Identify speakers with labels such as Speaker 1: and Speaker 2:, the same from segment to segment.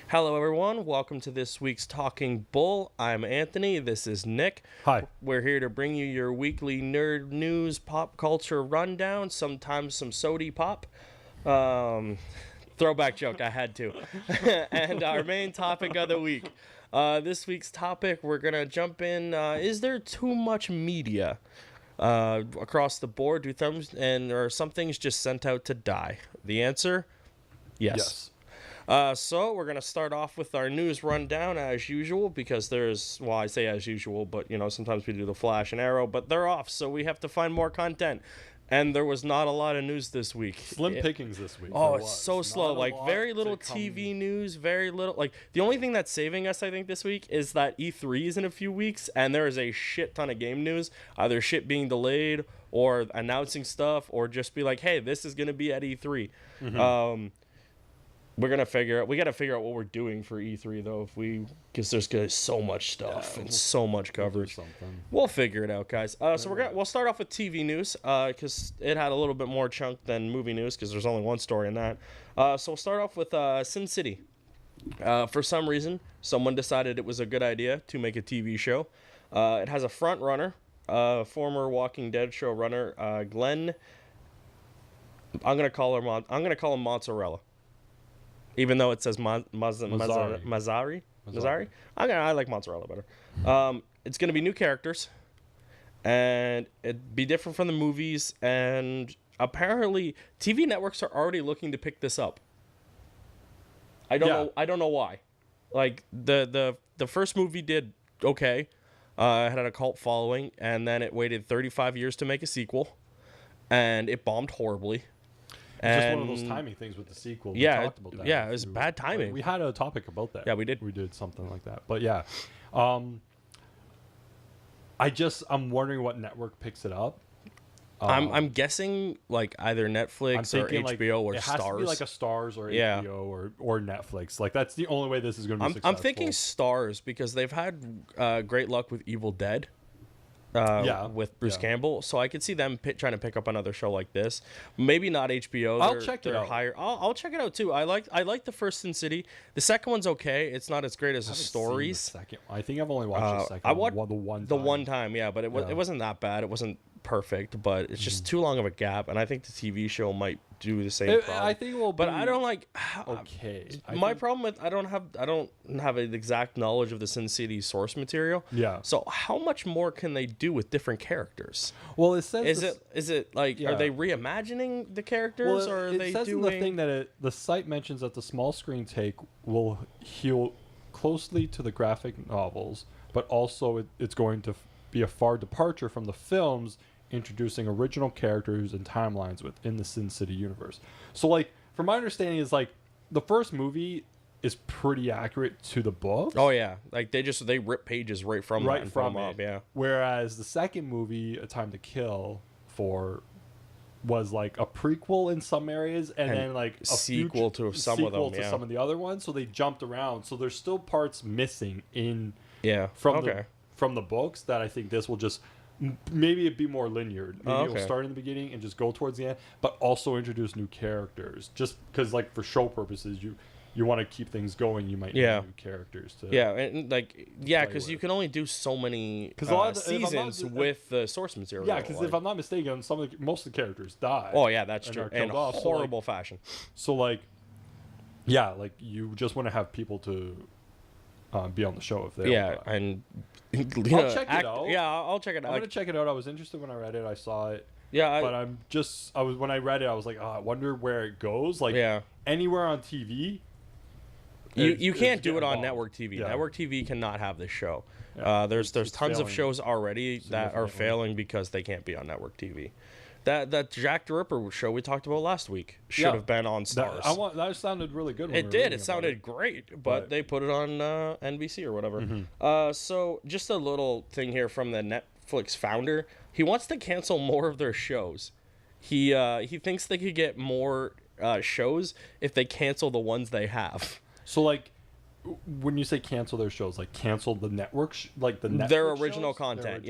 Speaker 1: Hello, everyone. Welcome to this week's Talking Bull. I'm Anthony. This is Nick.
Speaker 2: Hi.
Speaker 1: We're here to bring you your weekly nerd news, pop culture rundown, sometimes some sody pop. Throwback joke, I had to. And our main topic of the week. This week's topic, we're going to jump in. Is there too much media across the board? Or some things just sent out to die? The answer, yes. So we're going to start off with our news rundown as usual because I say as usual, but sometimes we do the Flash and Arrow, but they're off, so we have to find more content. And there was not a lot of news this week.
Speaker 2: Slim pickings this week.
Speaker 1: Oh, it's so slow. Like, very little TV news, very little. Like, the only thing that's saving us, I think, this week is that E3 is in a few weeks, and there is a shit ton of game news. Either shit being delayed, or announcing stuff, or just be like, hey, this is going to be at E3. Mm-hmm. We got to figure out what we're doing for E3 though, because there's so much stuff and so much coverage. We'll figure it out, guys. So we'll start off with TV news, because it had a little bit more chunk than movie news, because there's only one story in that. So we'll start off with Sin City. For some reason, someone decided it was a good idea to make a TV show. It has a front runner, former Walking Dead showrunner, Glenn. I'm gonna call him Mozzarella. Even though it says Mazzari. I like mozzarella better. It's going to be new characters, and it'd be different from the movies, and apparently TV networks are already looking to pick this up. I don't know why. Like, the first movie did okay. It had a cult following, and then it waited 35 years to make a sequel, and it bombed horribly.
Speaker 2: It's just one of those timing things with the sequel. We talked about that.
Speaker 1: Yeah, it was bad timing.
Speaker 2: We had a topic about that.
Speaker 1: Yeah, we did.
Speaker 2: We did something like that. But yeah. I'm wondering what network picks it up.
Speaker 1: I'm guessing like either Netflix or HBO or Stars.
Speaker 2: It has to be like a Stars or HBO or Netflix. Like, that's the only way this is going to be successful.
Speaker 1: I'm thinking Stars because they've had great luck with Evil Dead. With Bruce Campbell, so I could see them trying to pick up another show like this. Maybe not HBO.
Speaker 2: I'll check it out.
Speaker 1: I'll check it out too. I like the first Sin City. The second one's okay. It's not as great as the stories.
Speaker 2: Second, I think I've only watched the second.
Speaker 1: I watched the one time, but it wasn't that bad. It wasn't perfect, but it's just too long of a gap, and I think the TV show might do the same problem.
Speaker 2: I think it will,
Speaker 1: but I don't like.
Speaker 2: Okay,
Speaker 1: my problem with I don't have an exact knowledge of the Sin City source material.
Speaker 2: Yeah.
Speaker 1: So how much more can they do with different characters?
Speaker 2: Well, it says
Speaker 1: is it like are they reimagining the characters, or are they
Speaker 2: says
Speaker 1: doing?
Speaker 2: In the thing that the site mentions that the small screen take will heal closely to the graphic novels, but also it's going to be a far departure from the films, introducing original characters and timelines within the Sin City universe. So, like, from my understanding, is like the first movie is pretty accurate to the books.
Speaker 1: Oh yeah, like they rip pages right from it. Yeah.
Speaker 2: Whereas the second movie, A Time to Kill, was like a prequel in some areas, and then like a
Speaker 1: sequel to some
Speaker 2: of the other ones. So they jumped around. So there's still parts missing from the books that I think this will just. Maybe it'd be more linear. Maybe it'll start in the beginning and just go towards the end, but also introduce new characters. Just because, like, for show purposes, you want to keep things going. You might need new characters to.
Speaker 1: Yeah, and because you can only do so many seasons with the source material.
Speaker 2: Yeah, because if I'm not mistaken, most of the characters die.
Speaker 1: Oh yeah, that's true. In horrible fashion.
Speaker 2: So like you just want to have people to be on the show if they.
Speaker 1: Yeah, and.
Speaker 2: I'll check it out.
Speaker 1: Yeah, I'll check it out.
Speaker 2: I'm gonna check it out. I was interested when I read it. I saw it.
Speaker 1: Yeah,
Speaker 2: but when I read it, I was like, I wonder where it goes. Like, anywhere on TV.
Speaker 1: You can't do it on network TV. Yeah. Network TV cannot have this show. Yeah. There's tons of shows already that are failing because they can't be on network TV. That Jack the Ripper show we talked about last week should have been on Stars.
Speaker 2: That sounded really good.
Speaker 1: It did. It sounded great, but they put it on NBC or whatever. Mm-hmm. So just a little thing here from the Netflix founder. He wants to cancel more of their shows. He thinks they could get more shows if they cancel the ones they have.
Speaker 2: So like. When you say cancel their shows, like cancel the network,
Speaker 1: their original content,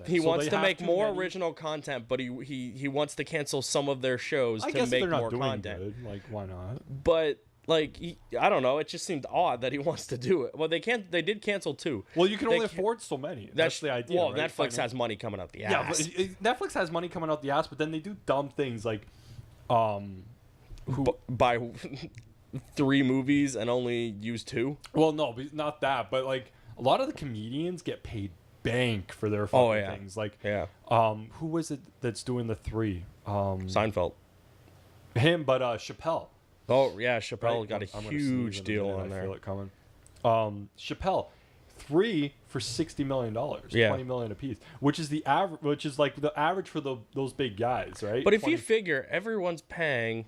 Speaker 1: he wants to make more original content, but he wants to cancel some of their shows to make more content.
Speaker 2: Good. Like, why not?
Speaker 1: But I don't know. It just seemed odd that he wants to do it. Well, they can't. They did cancel 2.
Speaker 2: Well, you can only afford so many. That's the idea.
Speaker 1: Well,
Speaker 2: right?
Speaker 1: Netflix has money coming out the
Speaker 2: Yeah,
Speaker 1: ass.
Speaker 2: but Netflix has money coming out the ass, but then they do dumb things like,
Speaker 1: buy 3 movies and only use 2.
Speaker 2: Well, no, not that, but like a lot of the comedians get paid bank for their fucking things. Like, who was it that's doing the 3?
Speaker 1: Seinfeld.
Speaker 2: Him, but Chappelle.
Speaker 1: Oh yeah, Chappelle
Speaker 2: Right?
Speaker 1: got a
Speaker 2: I'm
Speaker 1: huge deal on there.
Speaker 2: I feel it coming. Chappelle, 3 for $60 million,
Speaker 1: Yeah.
Speaker 2: $20 million a piece, which is the average. Which is like the average for those big guys, right?
Speaker 1: But if you figure everyone's paying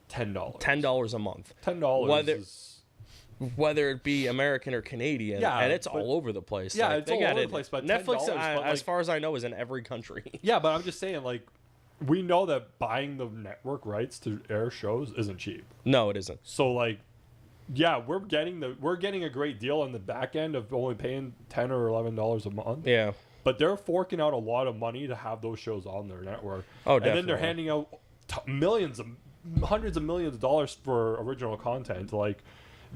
Speaker 2: $10
Speaker 1: $10 a month,
Speaker 2: $10
Speaker 1: whether it be American or Canadian, and it's all over the place.
Speaker 2: Yeah,
Speaker 1: like,
Speaker 2: it's all over the place. But
Speaker 1: Netflix,
Speaker 2: $10,
Speaker 1: as far as I know, is in every country.
Speaker 2: Yeah, but I'm just saying, like, we know that buying the network rights to air shows isn't cheap.
Speaker 1: No, it isn't.
Speaker 2: So, like, yeah, we're getting a great deal on the back end of only paying $10 or $11 a month.
Speaker 1: Yeah.
Speaker 2: But they're forking out a lot of money to have those shows on their network.
Speaker 1: Oh,
Speaker 2: and
Speaker 1: definitely.
Speaker 2: then they're handing out hundreds of millions of dollars for original content, like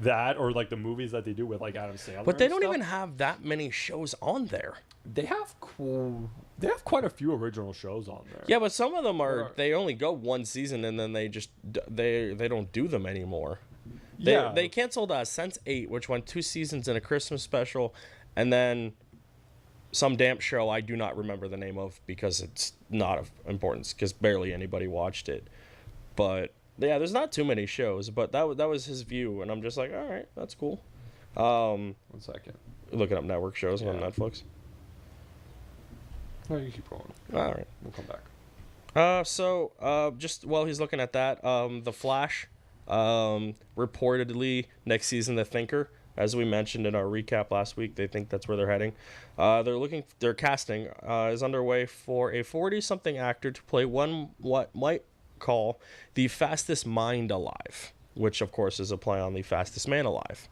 Speaker 2: that, or like the movies that they do with like Adam Sandler.
Speaker 1: But they don't even have that many shows on there.
Speaker 2: They have quite a few original shows on there.
Speaker 1: Yeah, but some of them they only go 1 season and then they just they don't do them anymore. They canceled Sense8, which went 2 seasons and a Christmas special, and then some damn show I do not remember the name of because it's not of importance because barely anybody watched it. But yeah, there's not too many shows, but that was his view, and I'm just like, all right, that's cool.
Speaker 2: 1 second.
Speaker 1: Looking up network shows on Netflix.
Speaker 2: No, you keep going.
Speaker 1: All right,
Speaker 2: we'll come back.
Speaker 1: Just while he's looking at that, The Flash, reportedly next season, The Thinker. As we mentioned in our recap last week, they think that's where they're heading. Their casting is underway for a 40-something actor to play what might call the fastest mind alive, which of course is a play on the fastest man alive,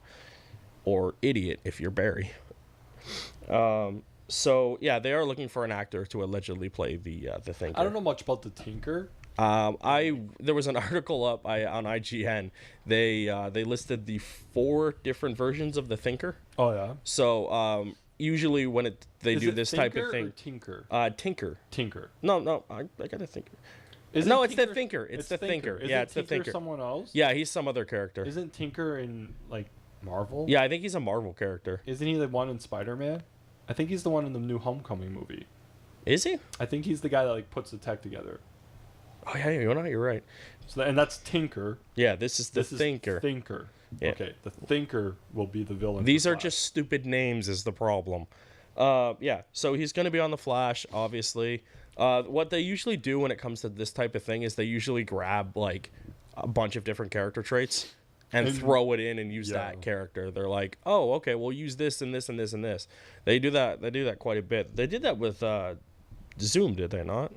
Speaker 1: or idiot if you're Barry. So yeah, they are looking for an actor to allegedly play the Thinker.
Speaker 2: I don't know much about the Tinker.
Speaker 1: There was an article up on IGN. They listed the 4 different versions of the Thinker.
Speaker 2: Oh yeah.
Speaker 1: So usually when they do this type of thing,
Speaker 2: or Tinker.
Speaker 1: Tinker. No, I got a Thinker.
Speaker 2: It's
Speaker 1: the Thinker. It's the Thinker.
Speaker 2: Isn't
Speaker 1: Yeah, it's
Speaker 2: Tinker
Speaker 1: the Thinker.
Speaker 2: Someone else?
Speaker 1: Yeah, he's some other character.
Speaker 2: Isn't Tinker in like Marvel?
Speaker 1: Yeah, I think he's a Marvel character.
Speaker 2: Isn't he the one in Spider-Man? I think he's the one in the new Homecoming movie.
Speaker 1: Is he?
Speaker 2: I think he's the guy that like puts the tech together.
Speaker 1: Oh yeah, you're right.
Speaker 2: So and that's Tinker.
Speaker 1: Yeah, this is the Thinker.
Speaker 2: Thinker.
Speaker 1: Yeah.
Speaker 2: Okay, the Thinker will be the villain.
Speaker 1: These are just stupid names is the problem. Yeah, so he's going to be on The Flash, obviously. What they usually do when it comes to this type of thing is they usually grab like a bunch of different character traits and throw it in and use that character. They're like, oh, okay, we'll use this and this and this and this. They do that quite a bit. They did that with Zoom, did they not?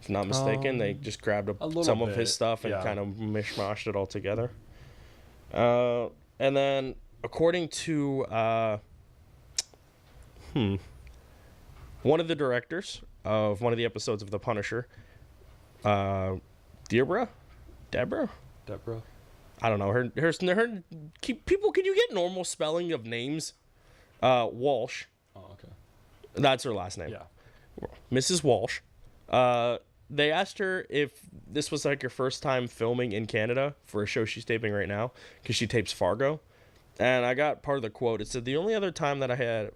Speaker 1: If not mistaken, they just grabbed some of his stuff and kind of mishmashed it all together. And then, according to one of the directors of one of the episodes of The Punisher, Deborah. I don't know her. People, can you get normal spelling of names? Walsh.
Speaker 2: Oh, okay.
Speaker 1: That's her last name.
Speaker 2: Yeah.
Speaker 1: Mrs. Walsh. They asked her if this was like her first time filming in Canada for a show she's taping right now, because she tapes Fargo. And I got part of the quote. It said, the only other time that I had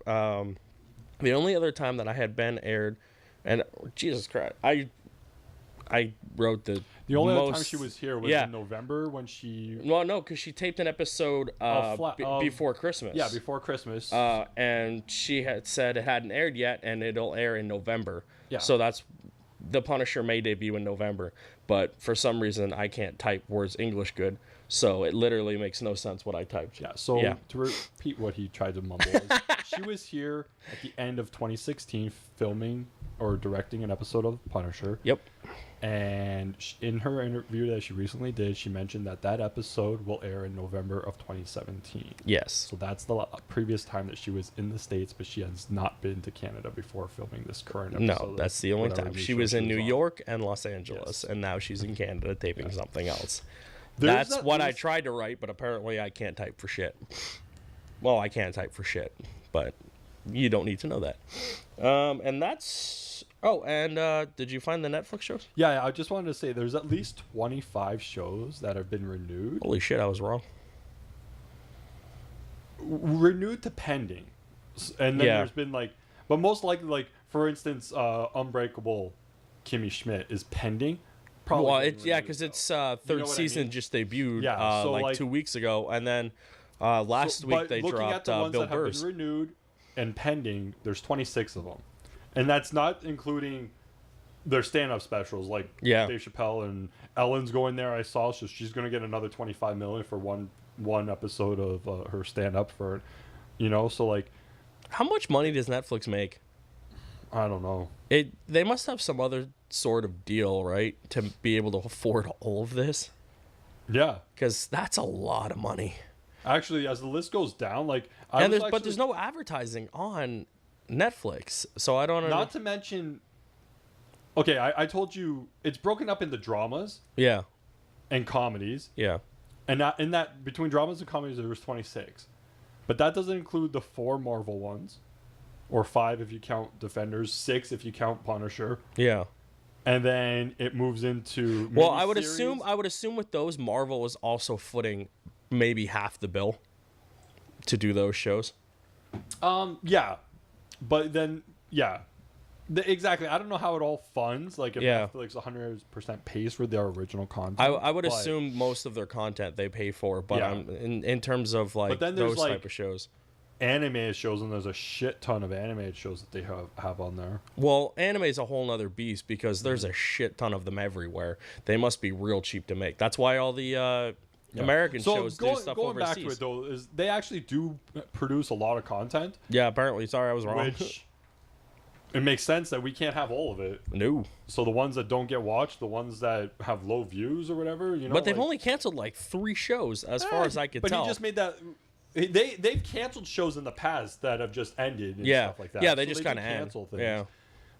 Speaker 1: been aired, and Jesus Christ, I wrote the
Speaker 2: only other time she was here was in November when she...
Speaker 1: Well, no, because she taped an episode before Christmas.
Speaker 2: Yeah, before Christmas.
Speaker 1: And she had said it hadn't aired yet, and it'll air in November.
Speaker 2: Yeah.
Speaker 1: So that's... The Punisher may debut in November, but for some reason I can't type words English good, so it literally makes no sense what I typed.
Speaker 2: Yeah, so to repeat what he tried to mumble, she was here at the end of 2016 filming or directing an episode of Punisher.
Speaker 1: Yep.
Speaker 2: And in her interview that she recently did, she mentioned that episode will air in November of 2017.
Speaker 1: Yes.
Speaker 2: So that's the previous time that she was in the States, but she has not been to Canada before filming this current episode.
Speaker 1: No, that's the only time. She was in New York and Los Angeles, and now she's in Canada taping something else. That's what I tried to write, but apparently I can't type for shit. Well, I can't type for shit, but you don't need to know that. And that's... Oh, and did you find the Netflix shows?
Speaker 2: Yeah, I just wanted to say there's at least 25 shows that have been renewed.
Speaker 1: Holy shit, I was wrong.
Speaker 2: Renewed to pending. And then there's been like... But most likely, like, for instance, Unbreakable Kimmy Schmidt is pending.
Speaker 1: Probably well, because its third season just debuted like 2 weeks ago, and then last week they dropped
Speaker 2: the ones
Speaker 1: Bill
Speaker 2: that
Speaker 1: Burr's.
Speaker 2: Have been renewed and pending. There's 26 of them, and that's not including their stand-up specials like Dave Chappelle and Ellen's going there. I saw so she's going to get another $25 million for one episode of her stand-up for, so like.
Speaker 1: How much money does Netflix make?
Speaker 2: I don't know.
Speaker 1: They must have some other sort of deal, right, to be able to afford all of this.
Speaker 2: Yeah,
Speaker 1: because that's a lot of money.
Speaker 2: Actually, as the list goes down, like,
Speaker 1: but there's no advertising on Netflix, so I don't know.
Speaker 2: Not to mention, okay, I told you it's broken up into dramas, and comedies, and in that between dramas and comedies there was 26, but that doesn't include the 4 Marvel ones. Or 5 if you count Defenders, 6 if you count Punisher.
Speaker 1: Yeah.
Speaker 2: And then it moves into
Speaker 1: Well, I would assume with those Marvel was also footing maybe half the bill to do those shows.
Speaker 2: Yeah. But then exactly. I don't know how it all funds. Like if Netflix 100% pays for their original content.
Speaker 1: I would assume most of their content they pay for, but in terms of like those type of shows.
Speaker 2: Animated shows, and there's a shit ton of animated shows that they have on there.
Speaker 1: Well, anime is a whole nother beast because there's a shit ton of them everywhere. They must be real cheap to make. That's why all the American shows do stuff
Speaker 2: going
Speaker 1: overseas.
Speaker 2: Back to it though, is they actually do produce a lot of content.
Speaker 1: Yeah, apparently. Sorry, I was wrong.
Speaker 2: Which it makes sense that we can't have all of it.
Speaker 1: No.
Speaker 2: So the ones that don't get watched, the ones that have low views or whatever,
Speaker 1: But they've only canceled like 3 shows, as far as I could tell.
Speaker 2: But he just made that. They've canceled shows in the past that have just ended and stuff like that.
Speaker 1: Yeah, they just kind of cancel
Speaker 2: things.
Speaker 1: Yeah.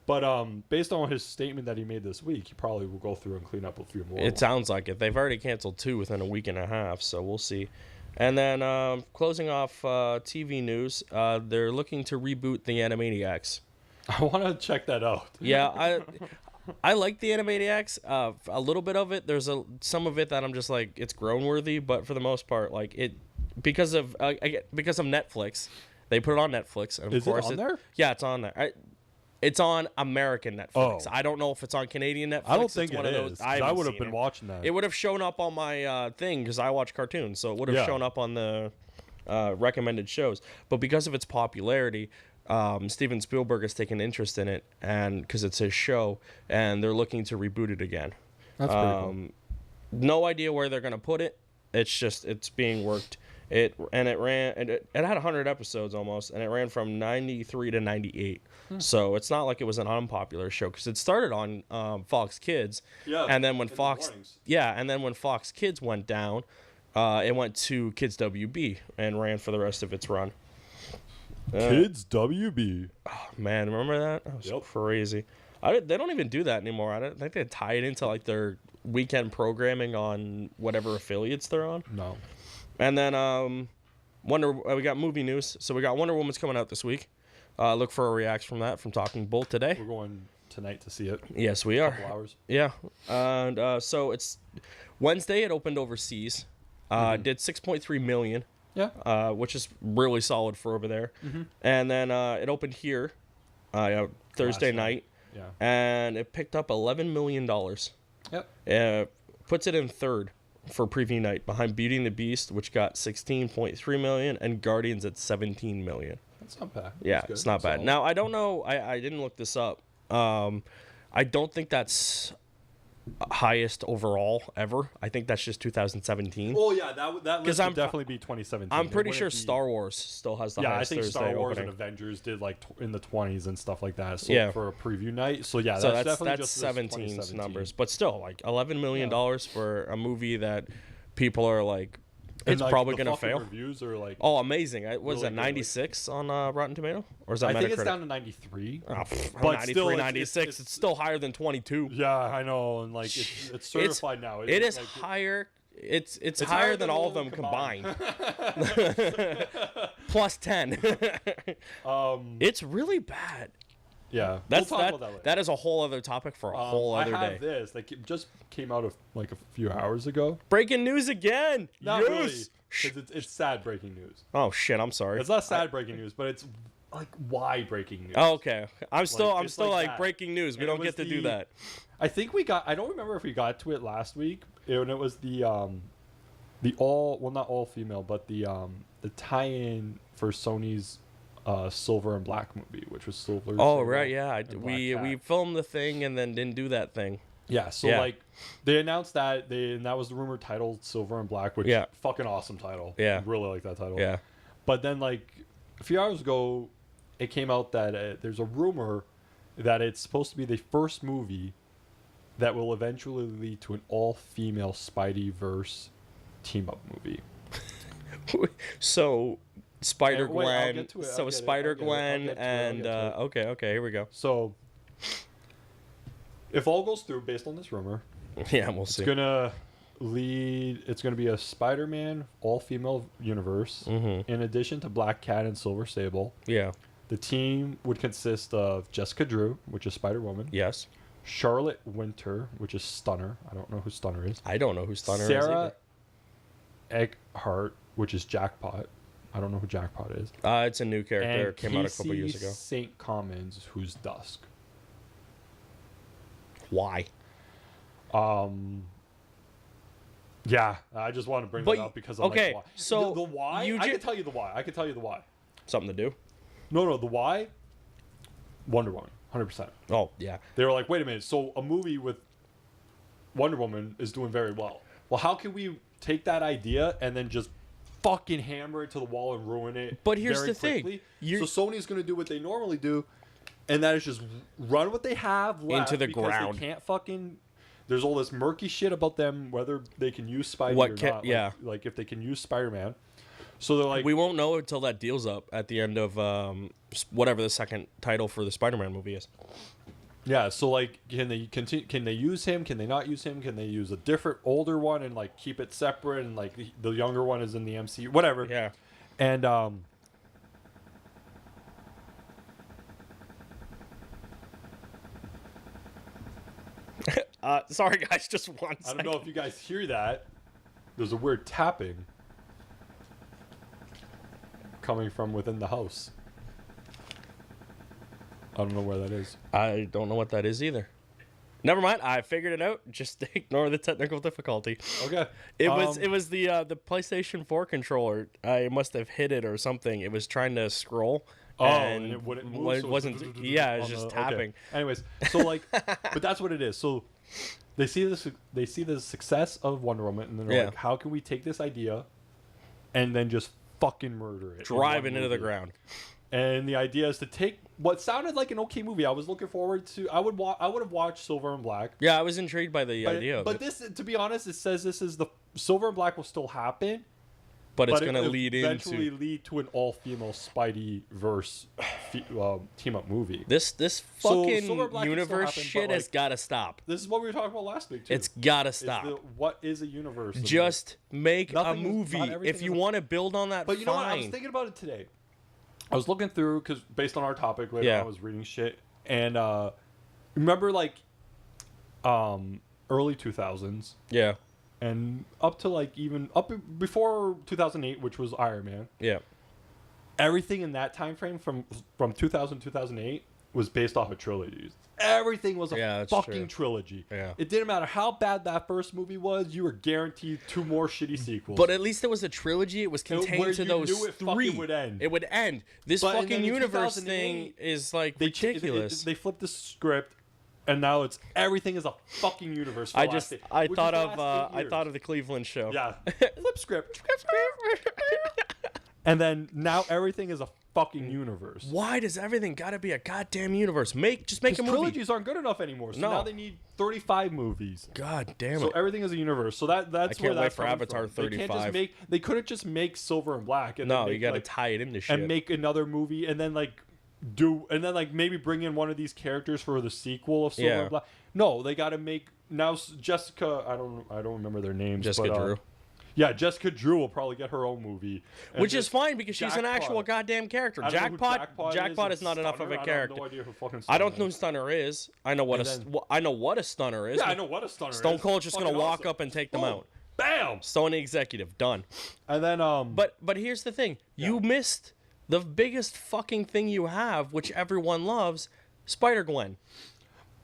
Speaker 2: But based on his statement that he made this week, he probably will go through and clean up a few more.
Speaker 1: It sounds like it. They've already canceled 2 within a week and a half, so we'll see. And then closing off TV news, they're looking to reboot the Animaniacs.
Speaker 2: I want to check that out.
Speaker 1: Yeah, I like the Animaniacs. A little bit of it. There's some of it that I'm just like, it's grown worthy, but for the most part, like it. Because of Netflix, they put it on Netflix. And of course
Speaker 2: it on there?
Speaker 1: Yeah, it's on there. It's on American Netflix. I don't know if it's on Canadian Netflix.
Speaker 2: I don't think it is. I would have been watching that.
Speaker 1: It would have shown up on my thing because I watch cartoons, so it would have shown up on the recommended shows. But because of its popularity, Steven Spielberg has taken interest in it, and because it's his show, and they're looking to reboot it again.
Speaker 2: That's pretty cool.
Speaker 1: No idea where they're gonna put it. It's being worked. It had 100 episodes almost, and it ran from 93 to 98. So it's not like it was an unpopular show because it started on Fox Kids. Yeah. And then when Fox Kids went down, it went to Kids WB and ran for the rest of its run.
Speaker 2: Kids WB.
Speaker 1: Oh man, remember that? That was crazy. They don't even do that anymore. I don't think they tie it into like their weekend programming on whatever affiliates they're on.
Speaker 2: No.
Speaker 1: And then we got movie news. So we got Wonder Woman's coming out this week. Look for a reaction from Talking Bull today.
Speaker 2: We're going tonight to see it.
Speaker 1: Yes, we are.
Speaker 2: A couple hours.
Speaker 1: Yeah. And so it's Wednesday. It opened overseas. Did 6.3 million.
Speaker 2: Yeah.
Speaker 1: Which is really solid for over there. Mm-hmm. And then it opened here Thursday night.
Speaker 2: Yeah.
Speaker 1: And it picked up $11 million.
Speaker 2: Yep.
Speaker 1: Puts it in third for preview night behind Beauty and the Beast, which got 16.3 million, and Guardians at 17 million.
Speaker 2: That's not bad.
Speaker 1: Yeah, it's not bad. Now, I don't know. I didn't look this up. I don't think that's highest overall ever. I think that's just 2017.
Speaker 2: Oh yeah, that list would definitely be 2017.
Speaker 1: I'm pretty sure Star Wars still has the highest.
Speaker 2: I think
Speaker 1: Thursday
Speaker 2: Star Wars
Speaker 1: opening.
Speaker 2: and Avengers did like in the 20s and stuff like that. So for a preview night. So yeah, that's definitely just
Speaker 1: 17's numbers, but still like $11 million for a movie that people are like, it's probably gonna fail.
Speaker 2: Reviews are like,
Speaker 1: oh, amazing! Was that 96 on Rotten Tomato, or is that Metacritic?
Speaker 2: I think it's down to 93.
Speaker 1: But 93,
Speaker 2: still,
Speaker 1: 96. It's still higher than 22.
Speaker 2: Yeah, I know, and like it's certified now.
Speaker 1: It is higher. It's higher than all of them combined. Plus 10. It's really bad.
Speaker 2: Yeah,
Speaker 1: That's
Speaker 2: we'll talk about that later.
Speaker 1: that is a whole other topic for a whole other
Speaker 2: I
Speaker 1: day.
Speaker 2: have this that just came out of like a few hours ago.
Speaker 1: Breaking news again.
Speaker 2: Not
Speaker 1: yes.
Speaker 2: really, because it's sad breaking news.
Speaker 1: Oh shit! I'm sorry.
Speaker 2: It's not sad breaking news, but it's like why breaking news.
Speaker 1: Oh, okay. I'm still
Speaker 2: it's
Speaker 1: like
Speaker 2: that.
Speaker 1: breaking news. We
Speaker 2: And it
Speaker 1: don't get
Speaker 2: was
Speaker 1: to do that.
Speaker 2: I think we got. I don't remember if we got to it last week, and it was the all well not all female, but the tie-in for Sony's Silver and Black movie, which was Silver.
Speaker 1: Oh
Speaker 2: Sable
Speaker 1: right, yeah.
Speaker 2: and
Speaker 1: We
Speaker 2: Black Cat.
Speaker 1: filmed the thing and then didn't do that thing.
Speaker 2: Yeah, so
Speaker 1: Yeah.
Speaker 2: like they announced that and that was the rumored title Silver and Black, which fucking awesome title.
Speaker 1: Yeah.
Speaker 2: I really like that title.
Speaker 1: Yeah.
Speaker 2: But then like a few hours ago, it came out that there's a rumor that it's supposed to be the first movie that will eventually lead to an all-female Spideyverse team-up movie.
Speaker 1: So Spider
Speaker 2: Wait, I'll
Speaker 1: Gwen.
Speaker 2: get to it,
Speaker 1: So
Speaker 2: I'll get it,
Speaker 1: Spider
Speaker 2: I'll get it,
Speaker 1: Gwen
Speaker 2: I'll get to it,
Speaker 1: and
Speaker 2: I'll get to it.
Speaker 1: okay, here we go.
Speaker 2: So if all goes through based on this rumor,
Speaker 1: Yeah, we'll see.
Speaker 2: it's gonna be a Spider-Man all-female universe.
Speaker 1: Mm-hmm.
Speaker 2: In addition to Black Cat and Silver Sable,
Speaker 1: Yeah.
Speaker 2: the team would consist of Jessica Drew, which is Spider-Woman,
Speaker 1: Yes.
Speaker 2: Charlotte Winter, which is Stunner. I don't know who Stunner is.
Speaker 1: I don't know who Stunner is
Speaker 2: Sarah Eckhart, which is Jackpot. I don't know who Jackpot is.
Speaker 1: either. It's a new character.
Speaker 2: And
Speaker 1: Came out a couple years ago.
Speaker 2: St. Commons, who's Dusk.
Speaker 1: Why?
Speaker 2: Yeah, I just want to bring
Speaker 1: But
Speaker 2: that up because I'm
Speaker 1: okay,
Speaker 2: like, why?
Speaker 1: so
Speaker 2: the why?
Speaker 1: you
Speaker 2: I can tell you the why. I can tell you the why.
Speaker 1: Something to do?
Speaker 2: No, the why. Wonder Woman, 100%.
Speaker 1: Oh, yeah.
Speaker 2: They were like, wait a minute. So a movie with Wonder Woman is doing very well. Well, how can we take that idea and then just fucking hammer it to the wall and ruin it?
Speaker 1: But here's
Speaker 2: very
Speaker 1: the thing.
Speaker 2: quickly? So Sony's going to do what they normally do, and that is just run what they have left
Speaker 1: Into the
Speaker 2: because
Speaker 1: ground.
Speaker 2: They can't fucking. There's all this murky shit about them whether they can use Spidey
Speaker 1: What
Speaker 2: or
Speaker 1: ca-
Speaker 2: not.
Speaker 1: yeah.
Speaker 2: Like if they can use Spider-Man. So they're like,
Speaker 1: We won't know until that deal's up at the end of whatever the second title for the Spider-Man movie is.
Speaker 2: yeah. So like, can they continue? Can they use him? Can they not use him? Can they use a different older one and like keep it separate and like the younger one is in the MCU, whatever.
Speaker 1: Yeah.
Speaker 2: And
Speaker 1: Sorry, guys. Just one
Speaker 2: I
Speaker 1: second.
Speaker 2: don't know if you guys hear that. There's a weird tapping coming from within the house. I don't know where that is.
Speaker 1: I don't know what that is either. Never mind. I figured it out. Just ignore the technical difficulty.
Speaker 2: Okay.
Speaker 1: It was the PlayStation 4 controller. I must have hit it or something. It was trying to scroll.
Speaker 2: And it wouldn't move, so
Speaker 1: wasn't. Yeah, it was just tapping.
Speaker 2: Okay. Anyways, so like, but that's what it is. So they see this. They see the success of Wonder Woman, and they're
Speaker 1: Yeah.
Speaker 2: like, "How can we take this idea, and then just fucking murder it,
Speaker 1: Drive it
Speaker 2: in
Speaker 1: into
Speaker 2: one
Speaker 1: the
Speaker 2: movie?"
Speaker 1: ground.
Speaker 2: And the idea is to take what sounded like an okay movie. I was looking forward to. I would have watched Silver and Black.
Speaker 1: Yeah, I was intrigued by the idea of
Speaker 2: But
Speaker 1: it.
Speaker 2: this, to be honest, it says this is the Silver and Black will still happen,
Speaker 1: But it's
Speaker 2: but
Speaker 1: going to
Speaker 2: it'll
Speaker 1: lead
Speaker 2: eventually
Speaker 1: into
Speaker 2: lead to an all-female Spidey-verse team-up movie.
Speaker 1: this
Speaker 2: So,
Speaker 1: fucking
Speaker 2: Silver Black can still
Speaker 1: universe
Speaker 2: happen,
Speaker 1: shit
Speaker 2: but,
Speaker 1: has
Speaker 2: like,
Speaker 1: got to stop.
Speaker 2: This is what we were talking about last week too.
Speaker 1: It's got to
Speaker 2: It's
Speaker 1: stop.
Speaker 2: what is a universe?
Speaker 1: Just make a
Speaker 2: Nothing is- not
Speaker 1: movie.
Speaker 2: everything
Speaker 1: If you
Speaker 2: is a-
Speaker 1: want to build on that,
Speaker 2: But you know what? I was
Speaker 1: fine.
Speaker 2: thinking about it today. I was looking through because based on our topic later,
Speaker 1: Yeah.
Speaker 2: I was reading shit and remember like early 2000s
Speaker 1: Yeah,
Speaker 2: and up to like even before 2008, which was Iron Man.
Speaker 1: yeah.
Speaker 2: Everything in that time frame from 2000 to 2008 was based off of trilogies. Everything was a
Speaker 1: Yeah, that's
Speaker 2: fucking
Speaker 1: true.
Speaker 2: trilogy.
Speaker 1: Yeah.
Speaker 2: It didn't matter how bad that first movie was, you were guaranteed 2 more shitty sequels.
Speaker 1: But at least it was a trilogy. It was
Speaker 2: where
Speaker 1: contained to
Speaker 2: you
Speaker 1: those
Speaker 2: knew it fucking
Speaker 1: 3.
Speaker 2: would end.
Speaker 1: It would end. This
Speaker 2: But- and
Speaker 1: fucking
Speaker 2: then in
Speaker 1: universe
Speaker 2: 2008,
Speaker 1: thing is like
Speaker 2: they
Speaker 1: ridiculous.
Speaker 2: They flipped the script, and now it's everything is a fucking universe. For
Speaker 1: I
Speaker 2: the last
Speaker 1: just
Speaker 2: eight-
Speaker 1: I
Speaker 2: which
Speaker 1: thought
Speaker 2: is the
Speaker 1: of
Speaker 2: last 8
Speaker 1: I
Speaker 2: years.
Speaker 1: thought of the Cleveland show.
Speaker 2: Yeah, flip script. And then now everything is a fucking universe.
Speaker 1: Why does everything got to be a goddamn universe? Just make a
Speaker 2: Because
Speaker 1: movie.
Speaker 2: trilogies aren't good enough anymore. So
Speaker 1: No.
Speaker 2: now they need 35 movies.
Speaker 1: God damn
Speaker 2: So
Speaker 1: it.
Speaker 2: everything is a universe. So that's
Speaker 1: I
Speaker 2: where
Speaker 1: can't wait
Speaker 2: that's
Speaker 1: for
Speaker 2: coming
Speaker 1: Avatar
Speaker 2: from. They can't
Speaker 1: 35.
Speaker 2: just they couldn't just make Silver and Black and
Speaker 1: No,
Speaker 2: then
Speaker 1: you
Speaker 2: make,
Speaker 1: got to
Speaker 2: like,
Speaker 1: tie it into shit.
Speaker 2: and make another movie and then like and then like maybe bring in one of these characters for the sequel of Silver and Black. No, they got to make now Jessica. I don't remember their names.
Speaker 1: Jessica Drew.
Speaker 2: Yeah, Jessica Drew will probably get her own movie,
Speaker 1: which is fine because she's an actual goddamn character. Jackpot is not enough of a character.
Speaker 2: I have no idea who fucking
Speaker 1: I don't know who Stunner is. I know what a stunner is.
Speaker 2: Yeah, I know what a stunner is.
Speaker 1: Stone Cold's just gonna walk up and take them out.
Speaker 2: Bam!
Speaker 1: Sony executive done.
Speaker 2: And then
Speaker 1: But here's the thing. You missed the biggest fucking thing you have, which everyone loves, Spider-Gwen.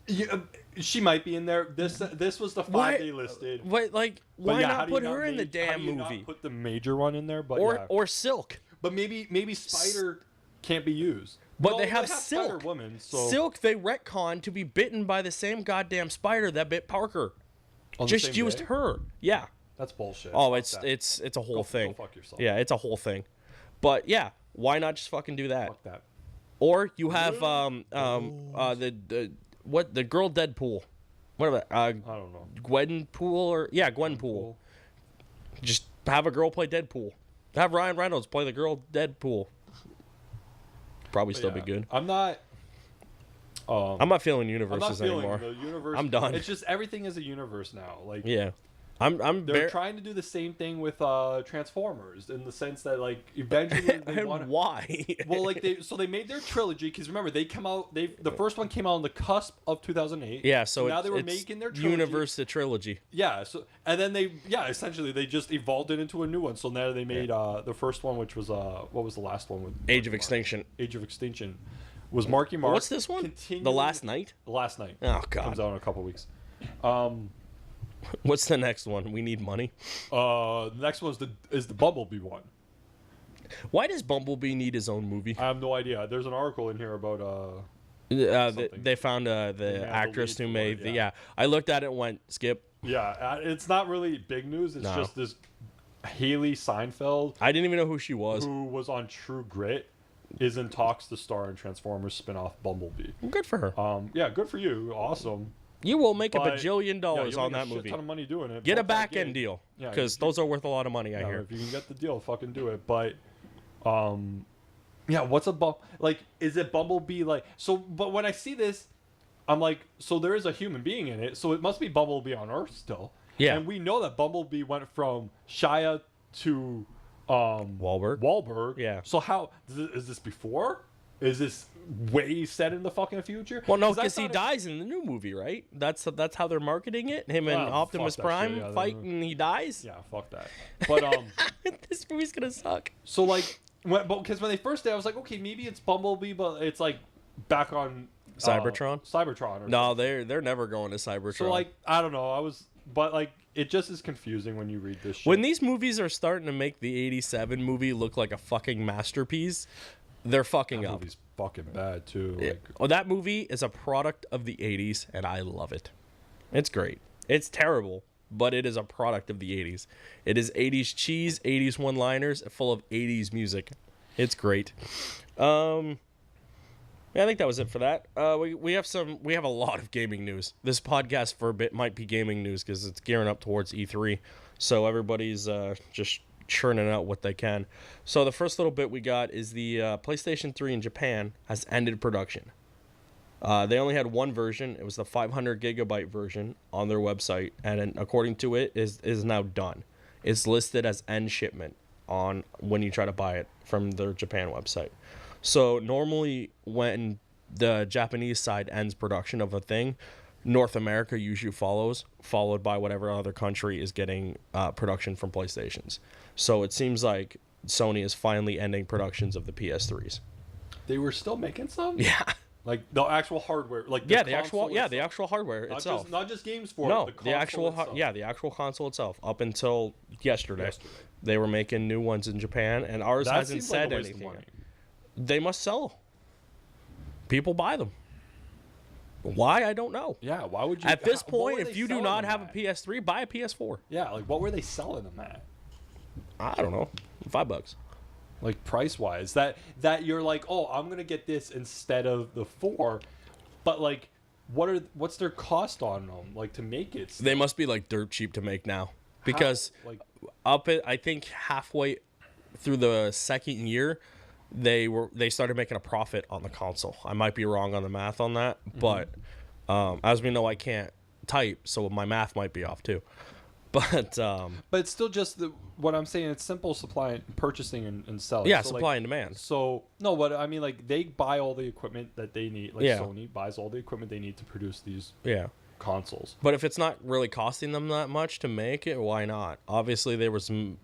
Speaker 2: Yeah, she might be in there. This was the 5 they listed.
Speaker 1: Why not put her in the damn movie?
Speaker 2: Not put the major one in there, but
Speaker 1: or Silk.
Speaker 2: But maybe Spider can't be used.
Speaker 1: But they have Silk.
Speaker 2: Spider-Woman, so.
Speaker 1: Silk they retcon to be bitten by the same goddamn spider that bit Parker. Just used her. Yeah.
Speaker 2: That's bullshit.
Speaker 1: Oh, it's a whole thing.
Speaker 2: Go fuck yourself.
Speaker 1: Yeah, it's a whole thing. But yeah, why not just fucking do that?
Speaker 2: Fuck that.
Speaker 1: Or you have the girl Deadpool. What about
Speaker 2: I don't know.
Speaker 1: Gwenpool. Just have a girl play Deadpool. Have Ryan Reynolds play the girl Deadpool. Probably still be good.
Speaker 2: I'm not
Speaker 1: feeling universes anymore.
Speaker 2: The universe.
Speaker 1: I'm done.
Speaker 2: It's just everything is a universe now. Like
Speaker 1: They're
Speaker 2: trying to do the same thing with Transformers in the sense that like eventually they want.
Speaker 1: Why?
Speaker 2: Well, like they made their trilogy because remember the first one came out on the cusp of 2008.
Speaker 1: Yeah, so
Speaker 2: now they were making their trilogy.
Speaker 1: Universe the trilogy.
Speaker 2: Yeah, so and then essentially they just evolved it into a new one. So now they made the first one, which was what was the last one with
Speaker 1: Age of Extinction.
Speaker 2: Age of Extinction was Marky Mark.
Speaker 1: What's this one? The Last Night.
Speaker 2: The Last Night.
Speaker 1: Oh God,
Speaker 2: comes out in a couple weeks.
Speaker 1: What's the next one? We Need Money.
Speaker 2: The next one is the Bumblebee one.
Speaker 1: Why does Bumblebee need his own movie?
Speaker 2: I have no idea. There's an article in here about
Speaker 1: they found the actress who made the. Yeah, I looked at it and went skip.
Speaker 2: Yeah, it's not really big news. It's just this Haley Seinfeld.
Speaker 1: I didn't even know who she was.
Speaker 2: Who was on True Grit, is in talks to star in Transformers spin-off Bumblebee.
Speaker 1: Good for her.
Speaker 2: Yeah, good for you. Awesome.
Speaker 1: You will make a bajillion dollars on that
Speaker 2: movie.
Speaker 1: Movie.
Speaker 2: A ton of money doing it.
Speaker 1: Get a back end deal, because those are worth a lot of money. I hear.
Speaker 2: If you can get the deal, fucking do it. But, what's is it Bumblebee like? So, but when I see this, I'm like, so there is a human being in it, so it must be Bumblebee on Earth still.
Speaker 1: Yeah.
Speaker 2: And we know that Bumblebee went from Shia to
Speaker 1: Wahlberg. Yeah.
Speaker 2: So how is this before? Is this way set in the fucking future?
Speaker 1: Well, no, because he dies in the new movie, right? That's how they're marketing it. Him and Optimus Prime fight, and he dies.
Speaker 2: Yeah, fuck that. But
Speaker 1: this movie's gonna suck.
Speaker 2: So like, because when they first did, I was like, okay, maybe it's Bumblebee, but it's like back on
Speaker 1: Cybertron.
Speaker 2: Cybertron.
Speaker 1: No, they're never going to Cybertron.
Speaker 2: So like, I don't know. But like, it just is confusing when you read this shit.
Speaker 1: When these movies are starting to make the '87 movie look like a fucking masterpiece. They're fucking up.
Speaker 2: That movie's fucking bad too.
Speaker 1: Yeah. Well, that movie is a product of the '80s, and I love it. It's great. It's terrible, but it is a product of the '80s. It is '80s cheese, '80s one-liners, full of '80s music. It's great. Yeah, I think that was it for that. We have a lot of gaming news. This podcast for a bit might be gaming news because it's gearing up towards E3, so everybody's just churning out what they can. So the first little bit we got is the PlayStation 3 in Japan has ended production. They only had one version. It was the 500 gigabyte version on their website, and according to it, is now done. It's listed as end shipment on when you try to buy it from their Japan website. So normally when the Japanese side ends production of a thing, North America usually follows, followed by whatever other country is getting production from PlayStations. So it seems like Sony is finally ending productions of the PS3s.
Speaker 2: They were still making some?
Speaker 1: Yeah.
Speaker 2: Like the actual hardware, like
Speaker 1: the actual hardware itself.
Speaker 2: Not just games for
Speaker 1: it.
Speaker 2: The
Speaker 1: actual console itself. Up until yesterday, they were making new ones in Japan, and ours hasn't said anything. They must sell. People buy them. Why? I don't know.
Speaker 2: Yeah, why would you?
Speaker 1: At this point, if you do not have a PS3, buy a PS4.
Speaker 2: Yeah, like what were they selling them at?
Speaker 1: I don't know, $5.
Speaker 2: Like price wise, that you're like, oh, I'm gonna get this instead of the 4, but like, what's their cost on them, like to make it?
Speaker 1: They must be like dirt cheap to make now, because I think halfway through the second year, they started making a profit on the console. I might be wrong on the math on that, but as we know, I can't type, so my math might be off too. But
Speaker 2: it's still just what I'm saying. It's simple supply, purchasing and selling.
Speaker 1: Yeah,
Speaker 2: so
Speaker 1: supply and demand.
Speaker 2: So no, but I mean, like they buy all the equipment that they need. Like Sony buys all the equipment they need to produce these consoles.
Speaker 1: But if it's not really costing them that much to make it, why not? Obviously, there was
Speaker 2: but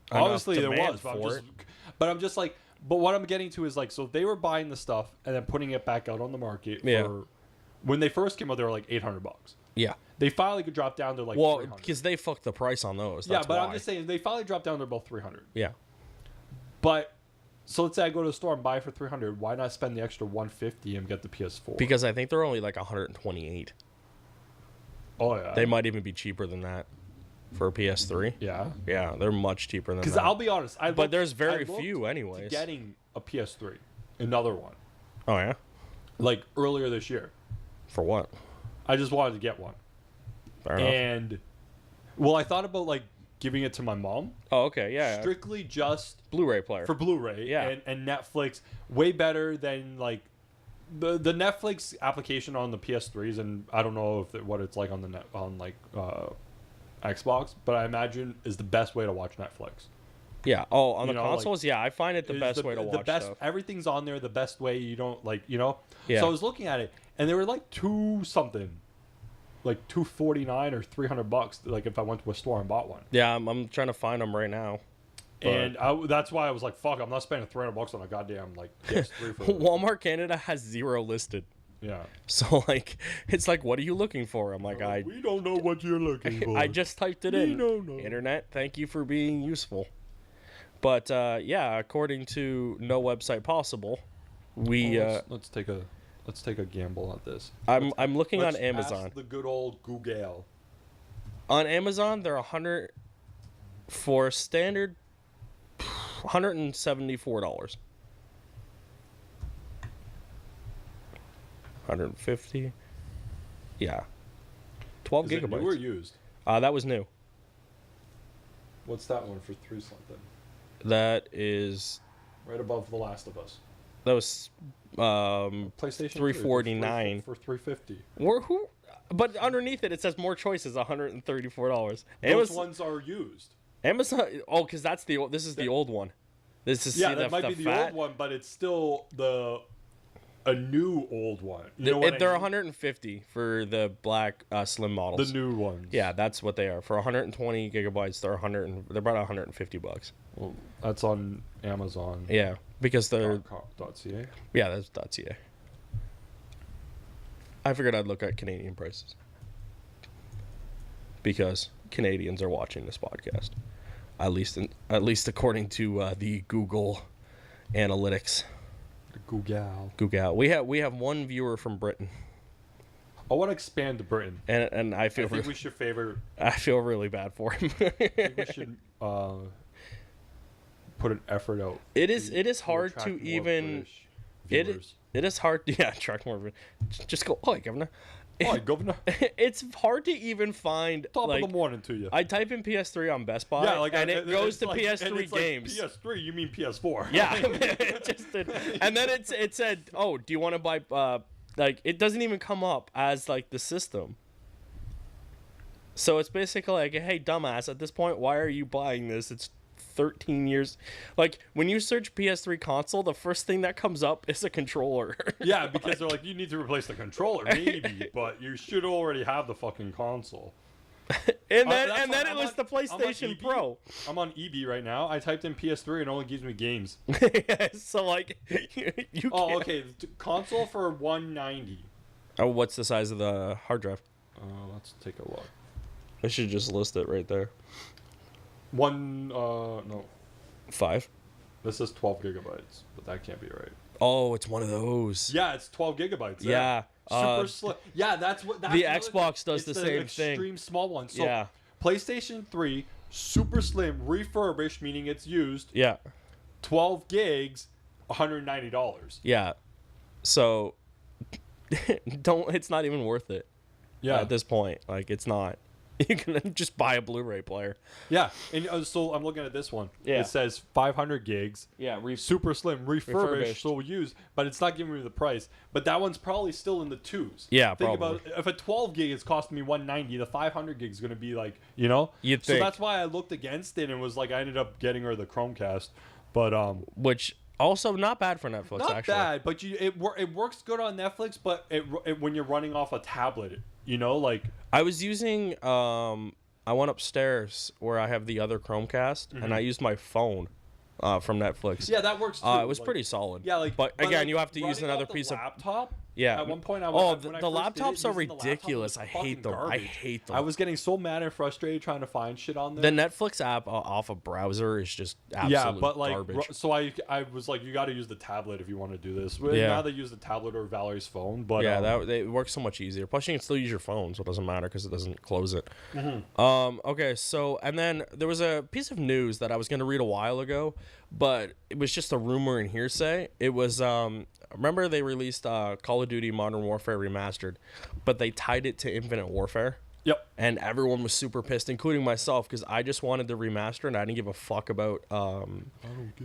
Speaker 2: I'm just like, but what I'm getting to is like, so they were buying the stuff and then putting it back out on the market for when they first came out, they were like $800.
Speaker 1: Yeah.
Speaker 2: They finally could drop down to like $300.
Speaker 1: Because they fucked the price on those.
Speaker 2: That's why. I'm just saying they finally dropped down to about $300.
Speaker 1: Yeah.
Speaker 2: But so let's say I go to the store and buy it for $300. Why not spend the extra $150 and get the PS4?
Speaker 1: Because I think they're only like $128.
Speaker 2: Oh yeah.
Speaker 1: They might even be cheaper than that for a PS3.
Speaker 2: Yeah.
Speaker 1: Yeah, they're much cheaper than that.
Speaker 2: Because I'll be honest,
Speaker 1: but there's very few anyways.
Speaker 2: Getting a PS3, another one.
Speaker 1: Oh yeah.
Speaker 2: Like earlier this year.
Speaker 1: For what?
Speaker 2: I just wanted to get one.
Speaker 1: Fair enough.
Speaker 2: And well, I thought about like giving it to my mom.
Speaker 1: Oh, okay, yeah.
Speaker 2: Strictly just
Speaker 1: Blu-ray player.
Speaker 2: For Blu-ray,
Speaker 1: yeah.
Speaker 2: And Netflix, way better than like the Netflix application on the PS3s, and I don't know what it's like on the Xbox, but I imagine is the best way to watch Netflix.
Speaker 1: Yeah. Oh, on the consoles, like, I find it the best way to watch stuff.
Speaker 2: Everything's on there the best way. You don't Yeah. So I was looking at it, and they were like $2 like $249 or $300. Like if I went to a store and bought one.
Speaker 1: Yeah, I'm trying to find them right now.
Speaker 2: And that's why I was like, "Fuck! I'm not spending $300 on a goddamn like PS3." For
Speaker 1: Walmart Canada has 0 listed.
Speaker 2: Yeah.
Speaker 1: So like, it's like, what are you looking for? I'm like,
Speaker 2: we don't know what you're looking for.
Speaker 1: I just typed it in.
Speaker 2: We don't know.
Speaker 1: Internet, thank you for being useful. But yeah, according to No Website Possible,
Speaker 2: let's take a gamble on this.
Speaker 1: I'm looking on Amazon.
Speaker 2: Ask the good old Google.
Speaker 1: On Amazon, they're $100 for standard. $174. 150. Yeah. 12 gigabytes.
Speaker 2: New or used?
Speaker 1: That was new.
Speaker 2: What's that one for $3 something?
Speaker 1: That is
Speaker 2: right above The Last of Us.
Speaker 1: That was
Speaker 2: PlayStation
Speaker 1: $349
Speaker 2: for $350.
Speaker 1: Or who? But underneath it says more choices, $134.
Speaker 2: Those ones are used.
Speaker 1: Amazon. Oh, because this is the old one. This is
Speaker 2: that might be the old one, but it's still a new old one. You know what
Speaker 1: they're $150 for the black slim models.
Speaker 2: The new ones.
Speaker 1: Yeah, that's what they are. For 120 gigabytes, they're about $150.
Speaker 2: Well, that's on Amazon.
Speaker 1: Yeah, because they're
Speaker 2: .ca.
Speaker 1: Yeah, that's .ca. I figured I'd look at Canadian prices because Canadians are watching this podcast. At least according to the Google Analytics. Google. We have one viewer from Britain.
Speaker 2: I want to expand to Britain.
Speaker 1: And I think
Speaker 2: we should favor.
Speaker 1: I feel really bad for him.
Speaker 2: I think we should put an effort out.
Speaker 1: It is hard to even. It is hard. Yeah, attract more. Just go. Oh, Governor.
Speaker 2: Hi, Governor.
Speaker 1: It's hard to even find.
Speaker 2: Top of the morning to you.
Speaker 1: I type in PS3 on Best Buy, and it goes to PS3 games.
Speaker 2: Like PS3, you mean PS4?
Speaker 1: Yeah, it just did. And then it said, "Oh, do you want to buy?" Like it doesn't even come up as like the system. So it's basically like, "Hey, dumbass! At this point, why are you buying this? It's 13 years." Like when you search PS3 console, the first thing that comes up is a controller.
Speaker 2: Yeah, because they're like, you need to replace the controller, maybe, but you should already have the fucking console.
Speaker 1: and then it lists the PlayStation Pro.
Speaker 2: I'm on EB right now. I typed in PS3 and it only gives me games.
Speaker 1: So like, you.
Speaker 2: Oh, okay. The console for $190.
Speaker 1: Oh, what's the size of the hard drive?
Speaker 2: Let's take a look.
Speaker 1: I should just list it right there.
Speaker 2: 5. This is 12 gigabytes, but that can't be right.
Speaker 1: Oh, it's one of those.
Speaker 2: Yeah, it's 12 gigabytes.
Speaker 1: Yeah.
Speaker 2: Super slim. Yeah, that's what.
Speaker 1: The Xbox does the same thing.
Speaker 2: Extreme small one. So
Speaker 1: yeah.
Speaker 2: PlayStation 3, super slim, refurbished, meaning it's used.
Speaker 1: Yeah.
Speaker 2: 12 gigs, $190.
Speaker 1: Yeah. So, it's not even worth it.
Speaker 2: Yeah.
Speaker 1: At this point, like it's not. You can just buy a Blu-ray player.
Speaker 2: Yeah, and so I'm looking at this one.
Speaker 1: Yeah.
Speaker 2: It says 500 gigs.
Speaker 1: Yeah,
Speaker 2: super slim, refurbished, so used, but it's not giving me the price. But that one's probably still in the twos.
Speaker 1: Yeah,
Speaker 2: Think
Speaker 1: probably.
Speaker 2: about if a 12 gig is costing me 190, the 500 gig is going to be like, you know.
Speaker 1: You'd
Speaker 2: so
Speaker 1: think.
Speaker 2: that's why I looked against it and was like, I ended up getting her the Chromecast, but
Speaker 1: which also not bad for Netflix.
Speaker 2: not
Speaker 1: actually.
Speaker 2: bad, but it works good on Netflix, but it when you're running off a tablet, you know, like
Speaker 1: I was using I went upstairs where I have the other Chromecast, and I used my phone from Netflix.
Speaker 2: yeah, that works too.
Speaker 1: It was
Speaker 2: like,
Speaker 1: pretty solid.
Speaker 2: Yeah, like
Speaker 1: but again,
Speaker 2: like,
Speaker 1: you have to use
Speaker 2: running
Speaker 1: another
Speaker 2: off the
Speaker 1: piece of
Speaker 2: laptop.
Speaker 1: Yeah.
Speaker 2: At one point, I
Speaker 1: Oh,
Speaker 2: when I
Speaker 1: the
Speaker 2: first did it,
Speaker 1: laptops are
Speaker 2: using the laptop,
Speaker 1: ridiculous.
Speaker 2: it was
Speaker 1: I hate
Speaker 2: fucking
Speaker 1: them. I
Speaker 2: garbage.
Speaker 1: hate them.
Speaker 2: I was getting so mad and frustrated trying to find shit on there.
Speaker 1: The Netflix app off a browser is just absolute
Speaker 2: yeah, but like,
Speaker 1: garbage.
Speaker 2: so I was like, you got to use the tablet if you want to do this. Well,
Speaker 1: Yeah.
Speaker 2: Now they use the tablet or Valerie's phone, but
Speaker 1: Yeah, it works so much easier. Plus, you can still use your phone, so it doesn't matter because it doesn't close it. Okay, so and then there was a piece of news that I was going to read a while ago, but it was just a rumor and hearsay. It was remember they released Call of Duty Modern Warfare Remastered, but they tied it to Infinite Warfare.
Speaker 2: Yep.
Speaker 1: And everyone was super pissed, including myself, because I just wanted the remaster and I didn't give a fuck about what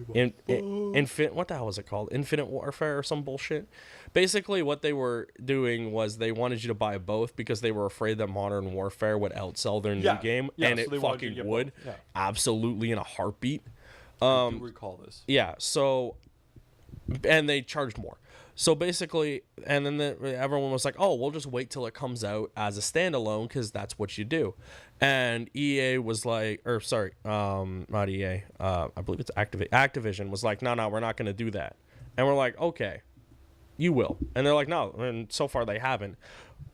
Speaker 1: the hell was it called? Infinite Warfare or some bullshit. Basically, what they were doing was they wanted you to buy both because they were afraid that Modern Warfare would outsell their new game, and
Speaker 2: so
Speaker 1: it
Speaker 2: they wanted you to
Speaker 1: fucking
Speaker 2: get
Speaker 1: would,
Speaker 2: both. Yeah.
Speaker 1: absolutely in a heartbeat.
Speaker 2: I do recall this.
Speaker 1: Yeah, so, and they charged more. So basically, and then everyone was like, oh, we'll just wait till it comes out as a standalone because that's what you do. And EA was like, or sorry, not EA, I believe it's Activision was like, no, we're not going to do that. And we're like, okay, you will. And they're like, no, and so far they haven't.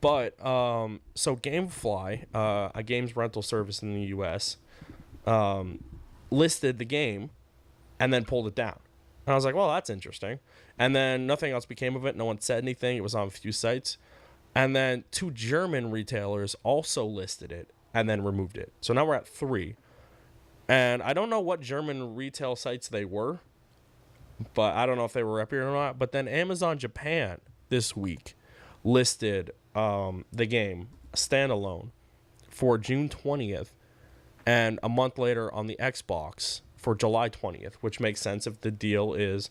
Speaker 1: But, so Gamefly, a games rental service in the US, listed the game and then pulled it down. And I was like, well, that's interesting. And then nothing else became of it. No one said anything. It was on a few sites. And then 2 German retailers also listed it and then removed it. So now we're at 3. And I don't know what German retail sites they were, but I don't know if they were reputable or not. But then Amazon Japan this week listed the game standalone for June 20th and a month later on the Xbox for July 20th, which makes sense if the deal is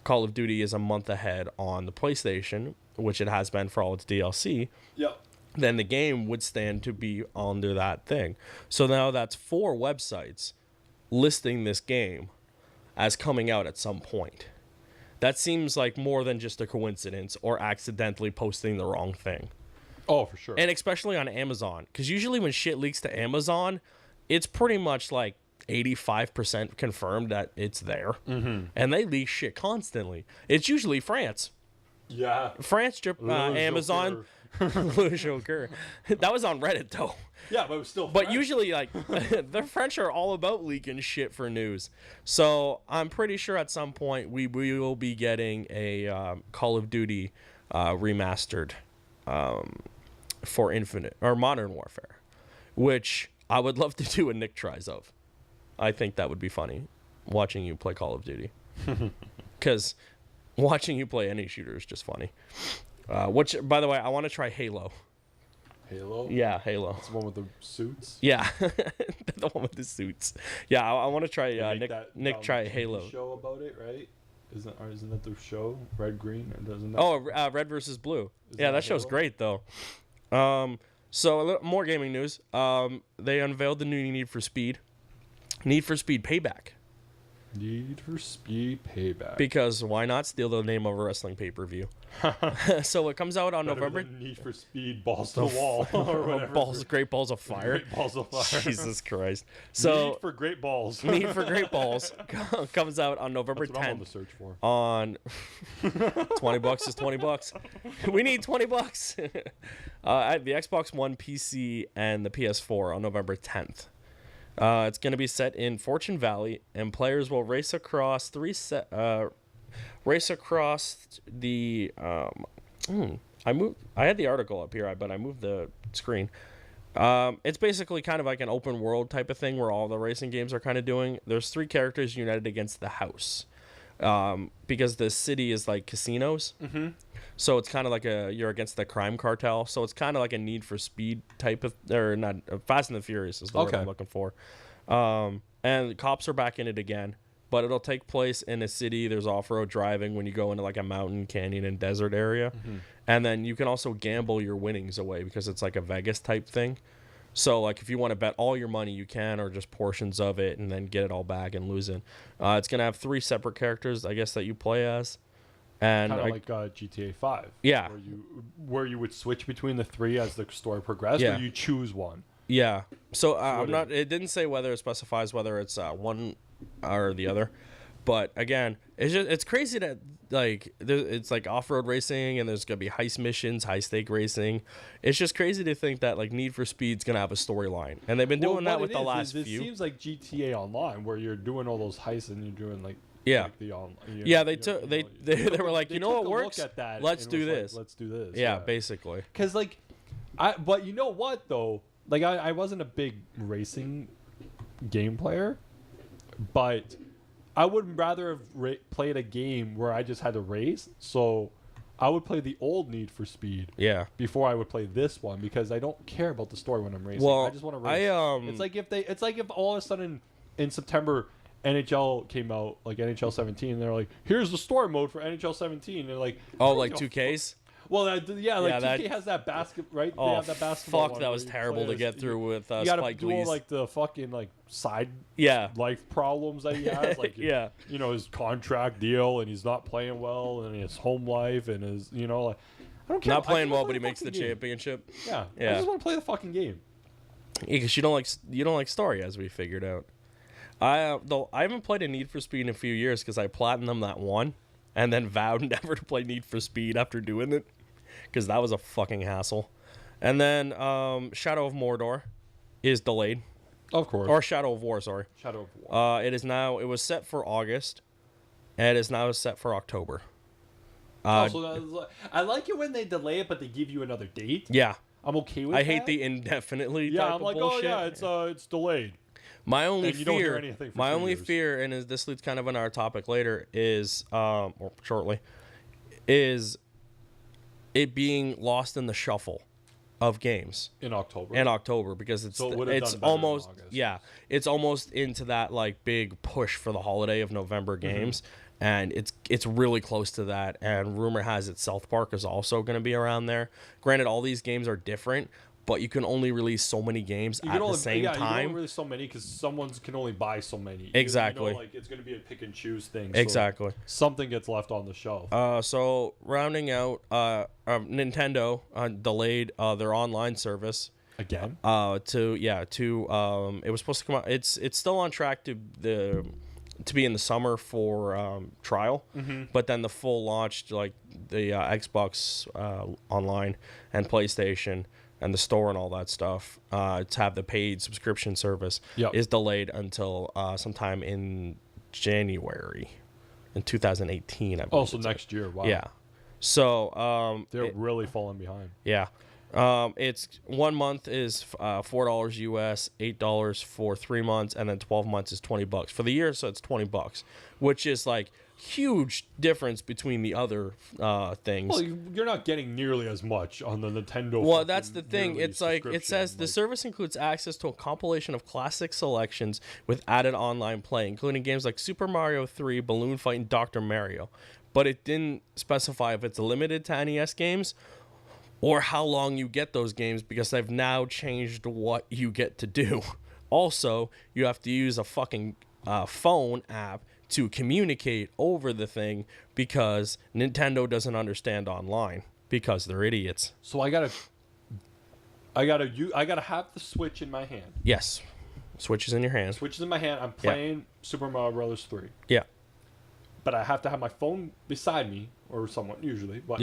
Speaker 1: Call of Duty is a month ahead on the PlayStation, which it has been for all its DLC.
Speaker 2: Yep.
Speaker 1: Then the game would stand to be under that thing. So now that's 4 websites listing this game as coming out at some point. That seems like more than just a coincidence or accidentally posting the wrong thing.
Speaker 2: Oh, for sure.
Speaker 1: And especially on Amazon, because usually when shit leaks to Amazon, it's pretty much like 85% confirmed that it's there. And they leak shit constantly. It's usually France.
Speaker 2: Yeah.
Speaker 1: France, Amazon. Le Joker. That was on Reddit, though.
Speaker 2: Yeah, but it was still
Speaker 1: But
Speaker 2: French.
Speaker 1: usually, like, the French are all about leaking shit for news. So I'm pretty sure at some point we will be getting a Call of Duty remastered for Infinite or Modern Warfare, which I would love to do a Nick tries of. I think that would be funny, watching you play Call of Duty. Because watching you play any shooter is just funny. Which, by the way, I want to try Halo.
Speaker 2: Halo?
Speaker 1: Yeah, Halo.
Speaker 2: It's the one with the suits?
Speaker 1: Yeah, the one with the suits. Yeah, I want to try
Speaker 2: They make
Speaker 1: Nick
Speaker 2: that,
Speaker 1: try
Speaker 2: TV
Speaker 1: Halo.
Speaker 2: show about it, right? Isn't that the show? Red, green? Doesn't that...
Speaker 1: Oh, Red versus Blue. Yeah, that show's
Speaker 2: Halo?
Speaker 1: great, though. So a little more gaming news. They unveiled the new Need for Speed. Need for Speed Payback.
Speaker 2: Need for Speed Payback.
Speaker 1: Because why not steal the name of a wrestling pay-per-view? So it comes out on
Speaker 2: Better
Speaker 1: November.
Speaker 2: than Need for Speed Balls to the Wall or whatever.
Speaker 1: Great balls of fire.
Speaker 2: Great Balls of Fire.
Speaker 1: Jesus Christ. So
Speaker 2: Need for Great Balls.
Speaker 1: Need for Great Balls comes out on November
Speaker 2: That's what I'm on the
Speaker 1: 10th.
Speaker 2: search for.
Speaker 1: On $20 is $20. We need $20. At the Xbox One, PC, and the PS4 on November 10th. It's going to be set in Fortune Valley, and players will race across the. I had the article up here, but I moved the screen. It's basically kind of like an open world type of thing where all the racing games are kind of doing. There's 3 characters united against the house, because the city is like casinos. So it's kind of like you're against the crime cartel. So it's kind of like a Need for Speed type of, or not, Fast and the Furious is the word I'm looking for. And the cops are back in it again, but it'll take place in a city. There's off-road driving when you go into like a mountain, canyon, and desert area. And then you can also gamble your winnings away because it's like a Vegas type thing. So like if you want to bet all your money, you can, or just portions of it and then get it all back and lose it. It's going to have 3 separate characters, I guess, that you play as. And
Speaker 2: kind of like GTA 5.
Speaker 1: Yeah.
Speaker 2: Where you would switch between the 3 as the story progressed, or you choose one.
Speaker 1: Yeah. So I'm not. It didn't say whether it specifies whether it's one or the other, but again, it's crazy that like it's like off-road racing and there's gonna be heist missions, high-stake racing. It's just crazy to think that like Need for Speed's gonna have a storyline, and they've been doing that with the last few.
Speaker 2: It seems like GTA Online, where you're doing all those heists and you're doing like.
Speaker 1: Yeah.
Speaker 2: Like
Speaker 1: They were like, you know what works? Let's do this.
Speaker 2: Like, let's do this.
Speaker 1: Yeah, basically.
Speaker 2: Because like, but you know what though? Like I wasn't a big racing game player, but I would rather have played a game where I just had to race. So I would play the old Need for Speed.
Speaker 1: Yeah.
Speaker 2: Before I would play this one because I don't care about the story when I'm racing.
Speaker 1: Well,
Speaker 2: I just want to race. It's like if all of a sudden in September NHL came out, like NHL 17, and they're like, here's the story mode for NHL 17. And they're like,
Speaker 1: oh, like 2Ks?
Speaker 2: Well, 2K has that basket, right?
Speaker 1: Oh,
Speaker 2: they have that basketball
Speaker 1: fuck, that was terrible to get through with
Speaker 2: you gotta
Speaker 1: Spike
Speaker 2: do
Speaker 1: Lee's.
Speaker 2: all, like, the fucking, like, side life problems that he has. Like,
Speaker 1: yeah.
Speaker 2: You know, his contract deal, and he's not playing well, and his home life, and his, you know, like, I don't care.
Speaker 1: Not playing well, but he makes the championship.
Speaker 2: Yeah. I just want to play the fucking game.
Speaker 1: Yeah, because you don't like story, as we figured out. I haven't played a Need for Speed in a few years because I platinumed that one and then vowed never to play Need for Speed after doing it because that was a fucking hassle. And then Shadow of Mordor is delayed.
Speaker 2: Of course.
Speaker 1: Or Shadow of War, sorry.
Speaker 2: Shadow of War.
Speaker 1: It was set for August and it is now set for October.
Speaker 2: I like it when they delay it, but they give you another date.
Speaker 1: Yeah.
Speaker 2: I'm okay with that.
Speaker 1: I hate the indefinitely type of bullshit.
Speaker 2: Oh yeah, it's dedelayed.
Speaker 1: My only fear, and this leads kind of on our topic later, is or shortly, is it being lost in the shuffle of games
Speaker 2: in October.
Speaker 1: Because it's almost it's almost into that like big push for the holiday of November games, and it's really close to that. And rumor has it South Park is also going to be around there. Granted, all these games are different. But you can only release so many games at the same time. You can only
Speaker 2: release so many because someone can only buy so many.
Speaker 1: Exactly.
Speaker 2: You know, like it's going to be a pick and choose thing.
Speaker 1: Exactly.
Speaker 2: So something gets left on the shelf.
Speaker 1: So rounding out, Nintendo delayed their online service
Speaker 2: again.
Speaker 1: It was supposed to come out. It's still on track to be in the summer for trial, but then the full launch, like the Xbox Online and PlayStation. And the store and all that stuff to have the paid subscription service is delayed until sometime in January in 2018. I believe.
Speaker 2: Oh, so next year. Wow.
Speaker 1: Yeah. So
Speaker 2: they're really falling behind.
Speaker 1: Yeah. It's 1 month is $4 US, $8 for 3 months, and then 12 months is $20 for the year. So it's $20, which is like huge difference between the other things.
Speaker 2: Well, you're not getting nearly as much on the Nintendo.
Speaker 1: Well, that's the thing. It's like it says the service includes access to a compilation of classic selections with added online play, including games like Super Mario 3, Balloon Fight, and Dr. Mario. But it didn't specify if it's limited to NES games or how long you get those games because they've now changed what you get to do. Also, you have to use a fucking phone app to communicate over the thing because Nintendo doesn't understand online because they're idiots.
Speaker 2: So I gotta have the Switch in my hand.
Speaker 1: Yes, Switch is in your hand.
Speaker 2: Switch is in my hand. I'm playing Super Mario Bros. 3.
Speaker 1: Yeah,
Speaker 2: but I have to have my phone beside me or someone usually. But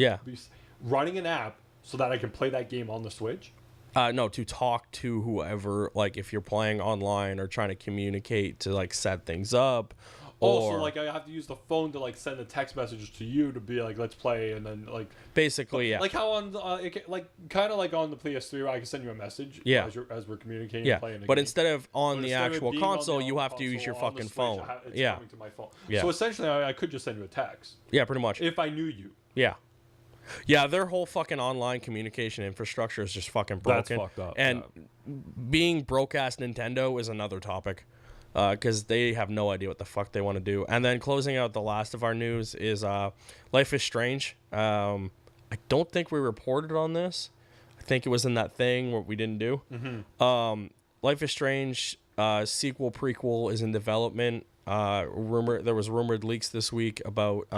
Speaker 2: running an app so that I can play that game on the Switch.
Speaker 1: No, to talk to whoever, like if you're playing online or trying to communicate to like set things up.
Speaker 2: So like I have to use the phone to like send a text message to you to be like, let's play, and then like
Speaker 1: basically,
Speaker 2: like how on like kind of like on the PS3 where I can send you a message, as we're communicating, and playing.
Speaker 1: But instead of on the actual console, you have to use your fucking phone.
Speaker 2: It's coming to my phone. So essentially, I could just send you a text.
Speaker 1: Yeah, pretty much.
Speaker 2: If I knew you.
Speaker 1: Yeah. Yeah, their whole fucking online communication infrastructure is just fucking broken.
Speaker 2: That's fucked up.
Speaker 1: And being broke-ass Nintendo is another topic, because they have no idea what the fuck they want to do. And then closing out the last of our news is Life is Strange. I don't think we reported on this. I think it was in that thing what we didn't do.
Speaker 2: Mm-hmm.
Speaker 1: Life is Strange sequel prequel is in development. There was rumored leaks this week about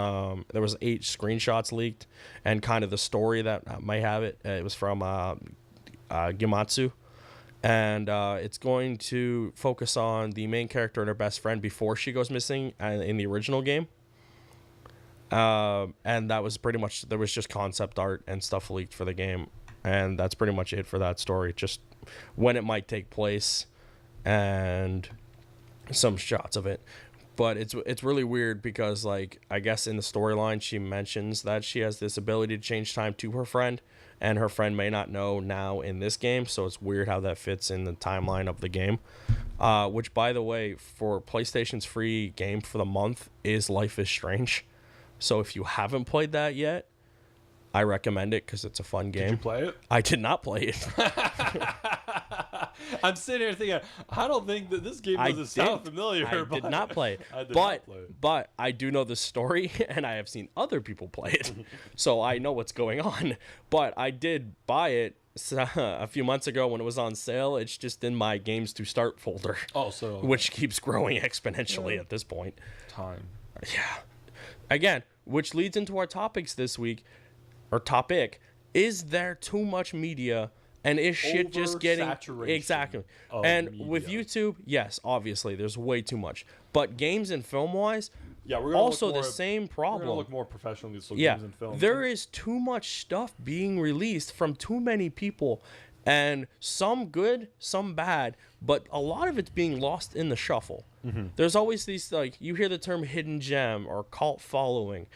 Speaker 1: there was 8 screenshots leaked and kind of the story that might have it. It was from Gematsu, and it's going to focus on the main character and her best friend before she goes missing in the original game. And that was pretty much, there was just concept art and stuff leaked for the game, and that's pretty much it for that story. Just when it might take place and some shots of it. But it's really weird because, like, I guess in the storyline she mentions that she has this ability to change time to her friend, and her friend may not know now in this game, so it's weird how that fits in the timeline of the game. Which, by the way, for PlayStation's free game for the month is Life is Strange. So if you haven't played that yet, I recommend it because it's a fun game.
Speaker 2: Did you play it?
Speaker 1: I did not play it.
Speaker 2: I'm sitting here thinking, I don't think that this game doesn't sound familiar.
Speaker 1: I did not play it. But I do know the story, and I have seen other people play it. So I know what's going on. But I did buy it a few months ago when it was on sale. It's just in my games to start folder.
Speaker 2: Oh, so.
Speaker 1: Which keeps growing exponentially at this point.
Speaker 2: Time.
Speaker 1: Yeah. Again, which leads into our topics this week. Or topic, is there too much media and is shit just getting exactly? And
Speaker 2: media.
Speaker 1: With YouTube, yes, obviously there's way too much. But games and film wise,
Speaker 2: yeah, we're
Speaker 1: also the same problem.
Speaker 2: We're gonna look more professionally. So
Speaker 1: yeah,
Speaker 2: games and film.
Speaker 1: There is too much stuff being released from too many people, and some good, some bad, but a lot of it's being lost in the shuffle.
Speaker 2: Mm-hmm.
Speaker 1: There's always these, like, you hear the term hidden gem or cult following.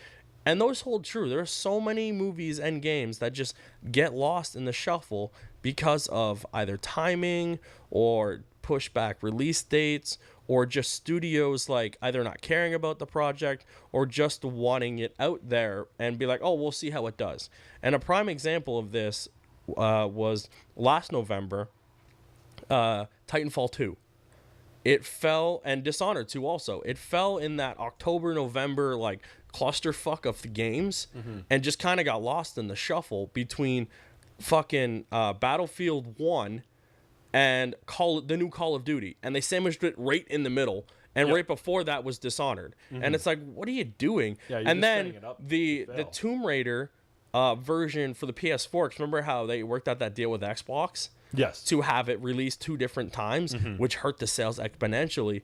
Speaker 1: And those hold true. There are so many movies and games that just get lost in the shuffle because of either timing or pushback release dates or just studios like either not caring about the project or just wanting it out there and be like, oh, we'll see how it does. And a prime example of this was last November, Titanfall 2. It fell, and Dishonored 2 also. It fell in that October, November, like, clusterfuck of the games, and just kind of got lost in the shuffle between fucking Battlefield 1 and the new Call of Duty. And they sandwiched it right in the middle. And right before that was Dishonored. And it's like, what are you doing?
Speaker 2: Yeah,
Speaker 1: and then the Tomb Raider version for the PS4, 'cause remember how they worked out that deal with Xbox?
Speaker 2: Yes.
Speaker 1: To have it released 2 different times, which hurt the sales exponentially,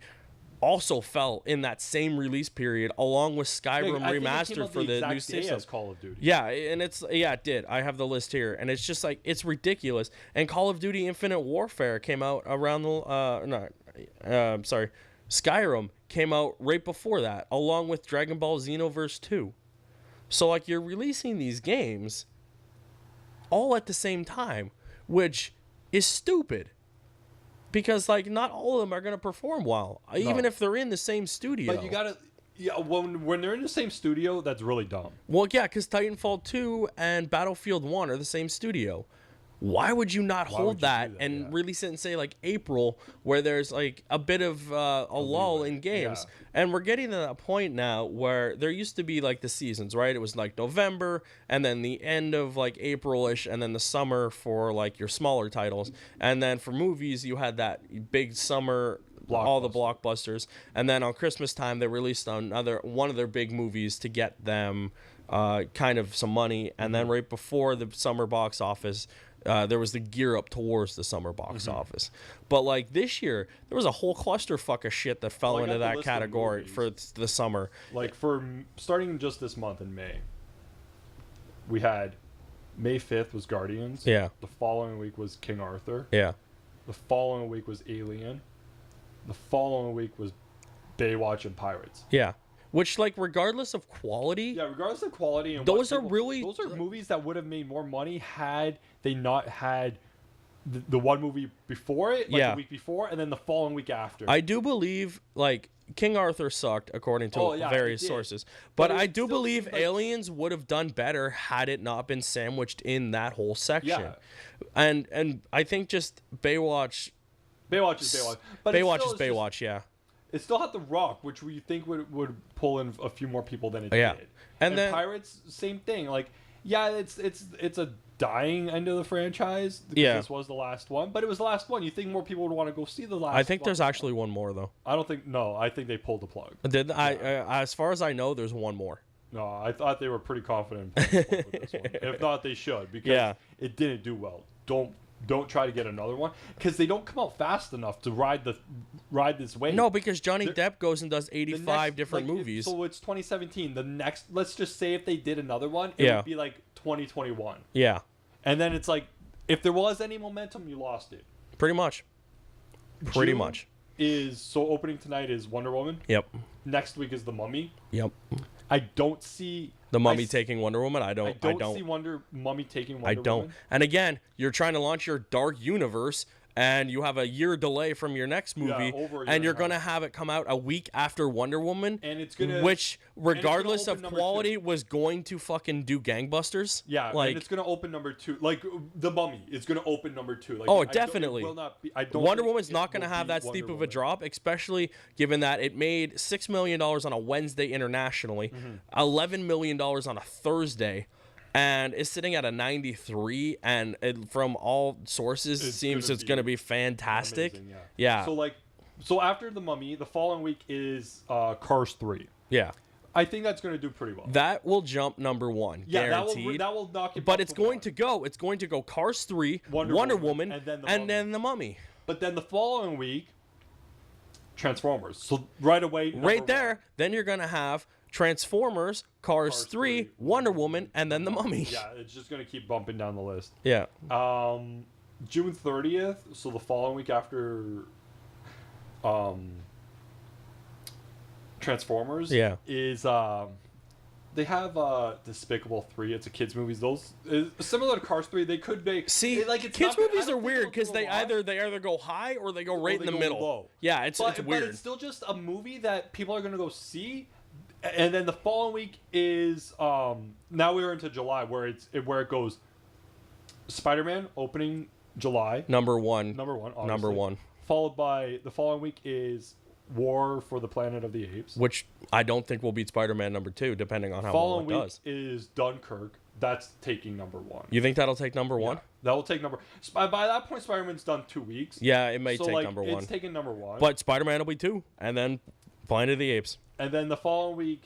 Speaker 1: also fell in that same release period, along with Skyrim remastered for the new system.
Speaker 2: Call of Duty.
Speaker 1: Yeah, and it did. I have the list here, and it's just like, it's ridiculous. And Call of Duty Infinite Warfare came out around Skyrim came out right before that, along with Dragon Ball Xenoverse 2. So, like, you're releasing these games all at the same time, which is stupid. Because, like, not all of them are going to perform well, even if they're in the same studio.
Speaker 2: But you got to... Yeah, when they're in the same studio, that's really dumb.
Speaker 1: Well, yeah, because Titanfall 2 and Battlefield 1 are the same studio. Why would you not hold that and release it in, say, like, April, where there's, like, a bit of a lull in games? Yeah. And we're getting to that point now where there used to be, like, the seasons, right? It was, like, November, and then the end of, like, April-ish, and then the summer for, like, your smaller titles. And then for movies, you had that big summer... all the blockbusters, and then on Christmas time they released one of their big movies to get them kind of some money, and then right before the summer box office there was the gear up towards the summer box office. But like this year there was a whole clusterfuck of shit that fell into that category for the summer.
Speaker 2: Like for starting just this month in May, we had May 5th was Guardians.
Speaker 1: Yeah.
Speaker 2: The following week was King Arthur.
Speaker 1: Yeah.
Speaker 2: The following week was Alien. The following week was Baywatch and Pirates.
Speaker 1: Yeah. Which, like, regardless of quality...
Speaker 2: Yeah, regardless of quality... and
Speaker 1: those are
Speaker 2: movies that would have made more money had they not had the one movie before it, like the week before, and then the following week after.
Speaker 1: I do believe, like, King Arthur sucked according to various sources, but I do believe Aliens would have done better had it not been sandwiched in that whole section.
Speaker 2: Yeah.
Speaker 1: And I think just Baywatch
Speaker 2: is Baywatch. But
Speaker 1: Baywatch, yeah.
Speaker 2: It still had The Rock, which we think would pull in a few more people than it
Speaker 1: Yeah.
Speaker 2: did.
Speaker 1: And then
Speaker 2: Pirates, same thing. Like, yeah, it's a dying end of the franchise.
Speaker 1: Yeah.
Speaker 2: This was the last one, but it was the last one. You think more people would want to go see the last one?
Speaker 1: I think there's actually one more, though.
Speaker 2: I think they pulled the plug.
Speaker 1: As far as I know, there's one more.
Speaker 2: No, I thought they were pretty confident in pulling the plug with this one. If not, they should, because it didn't do well. Don't try to get another one, because they don't come out fast enough to ride this wave.
Speaker 1: No, because Johnny Depp goes and does 85 different movies.
Speaker 2: So it's 2017. The next, let's just say if they did another one, it would be like 2021.
Speaker 1: Yeah.
Speaker 2: And then it's like, if there was any momentum, you lost it.
Speaker 1: Pretty much.
Speaker 2: So opening tonight is Wonder Woman.
Speaker 1: Yep.
Speaker 2: Next week is The Mummy.
Speaker 1: Yep.
Speaker 2: I don't see
Speaker 1: The Mummy taking Wonder Woman. I don't
Speaker 2: see Mummy taking Wonder Woman.
Speaker 1: And again, you're trying to launch your dark universe, and you have a year delay from your next movie, and you're gonna have it come out a week after Wonder Woman,
Speaker 2: and it's gonna,
Speaker 1: which regardless of quality was going to fucking do gangbusters.
Speaker 2: Yeah,
Speaker 1: like,
Speaker 2: and it's gonna open number 2. Like The Mummy, it's gonna open number 2. Like,
Speaker 1: oh, definitely.
Speaker 2: It will not be,
Speaker 1: Wonder Woman's not gonna have that steep of a drop, especially given that it made $6 million on a Wednesday internationally, $11 million on a Thursday. And it's sitting at a 93, and from all sources, seems it's going to be fantastic.
Speaker 2: Amazing,
Speaker 1: yeah.
Speaker 2: So after The Mummy, the following week is Cars 3.
Speaker 1: Yeah.
Speaker 2: I think that's going to do pretty well.
Speaker 1: That will jump number 1, guaranteed.
Speaker 2: That will knock it.
Speaker 1: But it's going to go Cars 3, Wonder Woman, and then The Mummy.
Speaker 2: But then the following week, Transformers. So right away,
Speaker 1: right there, then you're going to have Transformers, Cars 3, Wonder Woman, and then The Mummy.
Speaker 2: Yeah, it's just going to keep bumping down the list.
Speaker 1: Yeah.
Speaker 2: June 30th, so the following week after Transformers, is they have Despicable 3. It's a kids movie. Those similar to Cars 3. They could be it's
Speaker 1: kids movies are weird because they either go high or they go right in the middle.
Speaker 2: Low.
Speaker 1: Yeah, it's weird.
Speaker 2: But it's still just a movie that people are going to go see. And then the following week is now we're into July where it goes Spider-Man opening July
Speaker 1: number one
Speaker 2: obviously. Followed by the following week is War for the Planet of the Apes, which
Speaker 1: I don't think will beat Spider-Man number 2 depending on how well it does.
Speaker 2: Following week is Dunkirk. That's taking number 1.
Speaker 1: You think that'll take number 1?
Speaker 2: That will take number. By that point, Spider-Man's done 2 weeks.
Speaker 1: Yeah, it may take number 1.
Speaker 2: It's taking number 1.
Speaker 1: But Spider-Man will be 2, and then Planet of the Apes.
Speaker 2: And then the following week,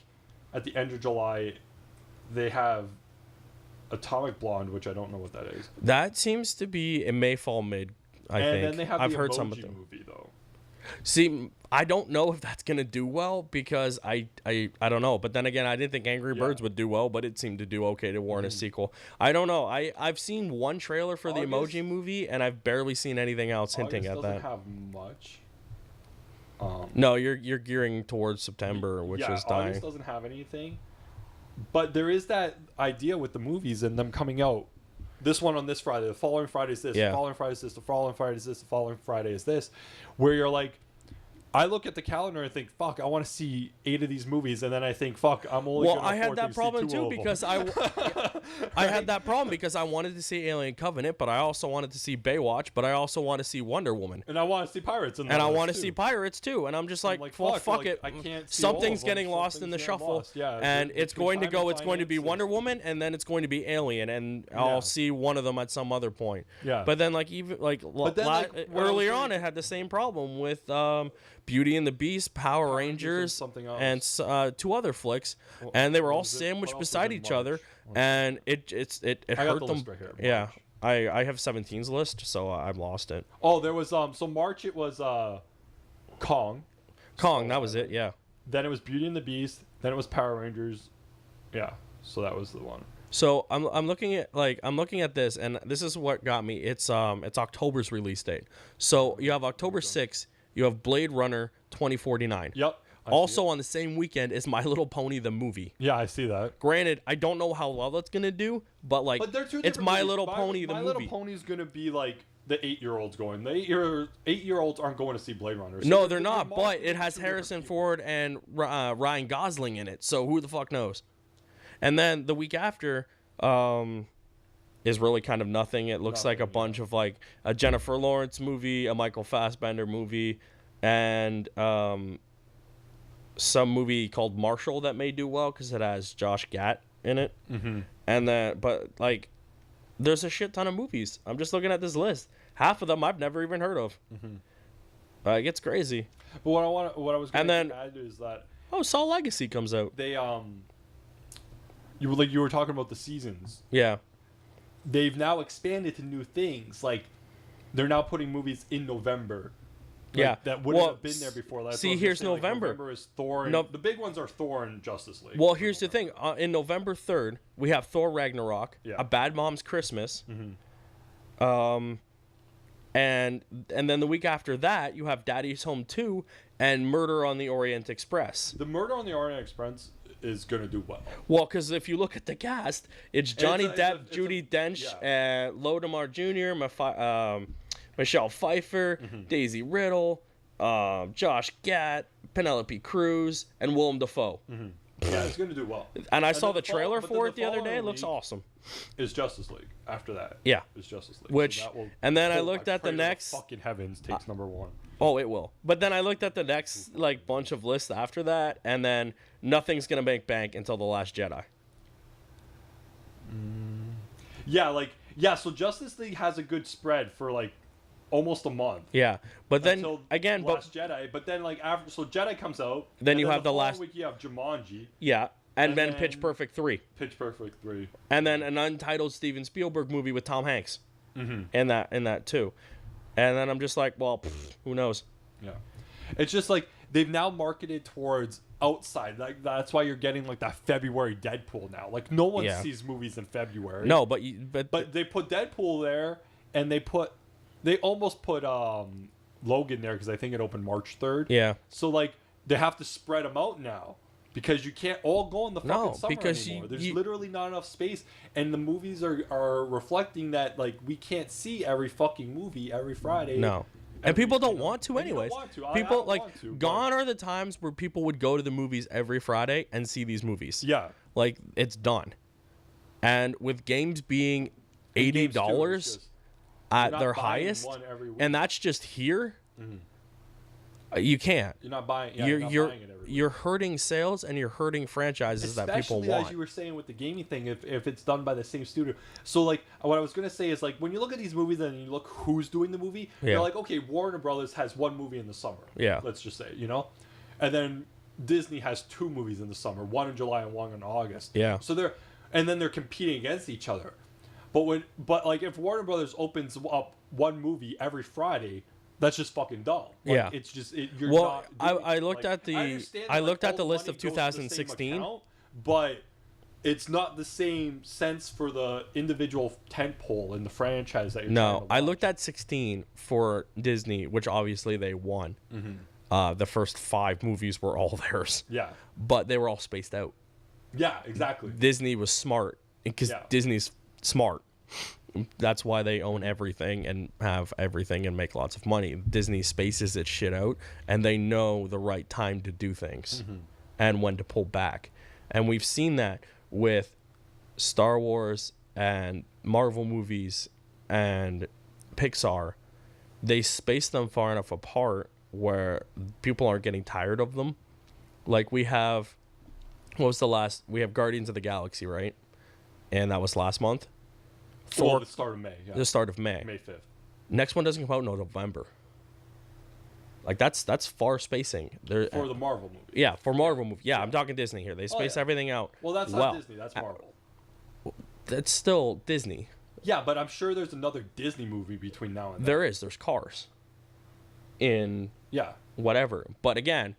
Speaker 2: at the end of July, they have Atomic Blonde, which I don't know what that is.
Speaker 1: That seems to be, it may fall mid, I think.
Speaker 2: And then they have
Speaker 1: I've
Speaker 2: the
Speaker 1: heard
Speaker 2: Emoji
Speaker 1: some of them.
Speaker 2: movie, though.
Speaker 1: See, I don't know if that's going to do well because I don't know. But then again, I didn't think Angry Birds would do well, but it seemed to do okay to warrant a sequel. I don't know. I've seen one trailer for the Emoji movie, and I've barely seen anything else hinting at that.
Speaker 2: Doesn't have much.
Speaker 1: No, you're gearing towards September, which is dying.
Speaker 2: August doesn't have anything. But there is that idea with the movies and them coming out. This one on this Friday, the following Friday is this, the following Friday is this, the following Friday is this, the following Friday is this. Where you're like, I look at the calendar and think, fuck, I want to see 8 of these movies, and then I think, fuck, I'm only going to afford to see 2 of them. Well, I had that problem too because I had that problem because I wanted to see Alien Covenant, but I also wanted to see Baywatch, but I also want to see Wonder Woman. And I want to see Pirates.
Speaker 1: And I want to see Pirates too. And I'm just like, well, fuck it.
Speaker 2: I can't see
Speaker 1: Something's getting lost in the shuffle.
Speaker 2: Yeah,
Speaker 1: and it's going to be Wonder Woman, and then it's going to be Alien, and I'll see one of them at some other point.
Speaker 2: Yeah.
Speaker 1: But then earlier on, it had the same problem with Beauty and the Beast, Power Rangers, and 2 other flicks, and they were all sandwiched beside each other, and it hurt them.
Speaker 2: Right here,
Speaker 1: yeah, I have 17's list, so I've lost it.
Speaker 2: Oh, there was so March it was Kong.
Speaker 1: That was it. Yeah.
Speaker 2: Then it was Beauty and the Beast. Then it was Power Rangers. Yeah, so that was the one.
Speaker 1: So I'm looking at this, and this is what got me. It's October's release date. So you have October 6th. You have Blade Runner 2049.
Speaker 2: Yep.
Speaker 1: Also on the same weekend is My Little Pony the movie.
Speaker 2: Yeah, I see that.
Speaker 1: Granted, I don't know how well that's gonna do, but
Speaker 2: they're two
Speaker 1: it's My
Speaker 2: movies.
Speaker 1: Little Pony the movie.
Speaker 2: My Little Pony is gonna be like the 8-year-olds going. The 8-year-olds aren't going to see Blade Runner. So
Speaker 1: No, they're not. But it has Harrison Ford and Ryan Gosling in it. So who the fuck knows? And then the week after is really kind of nothing. It looks like a bunch of like a Jennifer Lawrence movie, a Michael Fassbender movie, and some movie called Marshall that may do well because it has Josh Gad in it.
Speaker 2: Mm-hmm.
Speaker 1: And then, but like, there's a shit ton of movies. I'm just looking at this list. Half of them I've never even heard of.
Speaker 2: Mm-hmm.
Speaker 1: It gets crazy.
Speaker 2: But what I was going to add is that
Speaker 1: Saw Legacy comes out.
Speaker 2: They you were talking about the seasons.
Speaker 1: Yeah.
Speaker 2: They've now expanded to new things. Like they're now putting movies in November. Like, that wouldn't have been there before. That's
Speaker 1: here's
Speaker 2: saying,
Speaker 1: November.
Speaker 2: November is Thor. The big ones are Thor and Justice League.
Speaker 1: Well, here's the thing. In November 3rd, we have Thor Ragnarok, A Bad Mom's Christmas, and then the week after that, you have Daddy's Home 2 and Murder on the Orient Express.
Speaker 2: The Murder on the Orient Express is going to do well.
Speaker 1: Well, because if you look at the cast, it's Johnny Depp, Judi Dench, Lodamar Jr., Michelle Pfeiffer, Daisy Riddle, Josh Gad, Penelope Cruz, and Willem Dafoe.
Speaker 2: Yeah, it's going to do well.
Speaker 1: And I saw the trailer for it the other day. It looks awesome.
Speaker 2: Is Justice League after that?
Speaker 1: Yeah,
Speaker 2: is Justice League.
Speaker 1: Which and then I looked at the next.
Speaker 2: Fucking heavens takes number one.
Speaker 1: Oh, it will. But then I looked at the next like bunch of lists after that, and then nothing's gonna make bank until The Last Jedi.
Speaker 2: So Justice League has a good spread for like almost a month.
Speaker 1: Yeah, but then again,
Speaker 2: Last Jedi. But then like after, so Jedi comes out.
Speaker 1: Then you have the last
Speaker 2: week. You have Jumanji.
Speaker 1: Yeah, and then Pitch Perfect 3.
Speaker 2: Pitch Perfect 3.
Speaker 1: And then an untitled Steven Spielberg movie with Tom Hanks. In that too. And then I'm just like, well, who knows?
Speaker 2: Yeah, it's just like they've now marketed towards outside. Like that's why you're getting like that February Deadpool now. Like no one sees movies in February.
Speaker 1: No, but
Speaker 2: they put Deadpool there, and they almost put Logan there because I think it opened March 3rd.
Speaker 1: Yeah.
Speaker 2: So like they have to spread them out now because you can't all go in the fucking summer anymore. There's literally not enough space, and the movies are reflecting that like we can't see every fucking movie every Friday.
Speaker 1: No. And people don't want to anyways. People
Speaker 2: like
Speaker 1: gone are the times where people would go to the movies every Friday and see these movies.
Speaker 2: Yeah.
Speaker 1: Like it's done. And with games being $80 at their highest, and that's just here. You can't.
Speaker 2: You're not buying. Yeah,
Speaker 1: you're
Speaker 2: not buying it every
Speaker 1: you're hurting sales and you're hurting franchises that people want.
Speaker 2: As you were saying with the gaming thing, if it's done by the same studio. So like what I was gonna say is like when you look at these movies and you look who's doing the movie, you're like, okay, Warner Brothers has one movie in the summer.
Speaker 1: Yeah.
Speaker 2: Let's just say, and then Disney has two movies in the summer, one in July and one in August.
Speaker 1: Yeah.
Speaker 2: So they're competing against each other. But like if Warner Brothers opens up one movie every Friday, that's just fucking dumb. Like, it's just you're not.
Speaker 1: I looked at the list of 2016, account,
Speaker 2: but it's not the same sense for the individual tentpole in the franchise that you're.
Speaker 1: No, I looked at 16 for Disney, which obviously they won. The first 5 movies were all theirs.
Speaker 2: Yeah,
Speaker 1: but they were all spaced out.
Speaker 2: Yeah, exactly.
Speaker 1: Disney was smart because Disney's smart. That's why they own everything and have everything and make lots of money. Disney spaces its shit out, and they know the right time to do things and when to pull back. And we've seen that with Star Wars and Marvel movies and Pixar. They space them far enough apart where people aren't getting tired of them. Like we have, we have Guardians of the Galaxy, right? And that was last month.
Speaker 2: The start of May. Yeah.
Speaker 1: The start of May.
Speaker 2: May 5th.
Speaker 1: Next one doesn't come out until November. Like that's far spacing.
Speaker 2: For the Marvel movie.
Speaker 1: Yeah, for Marvel movie. Yeah, I'm talking Disney here. They space everything out.
Speaker 2: Well, that's not Disney. That's Marvel.
Speaker 1: That's still Disney.
Speaker 2: Yeah, but I'm sure there's another Disney movie between now and then.
Speaker 1: There is. There's Cars. In whatever. But again,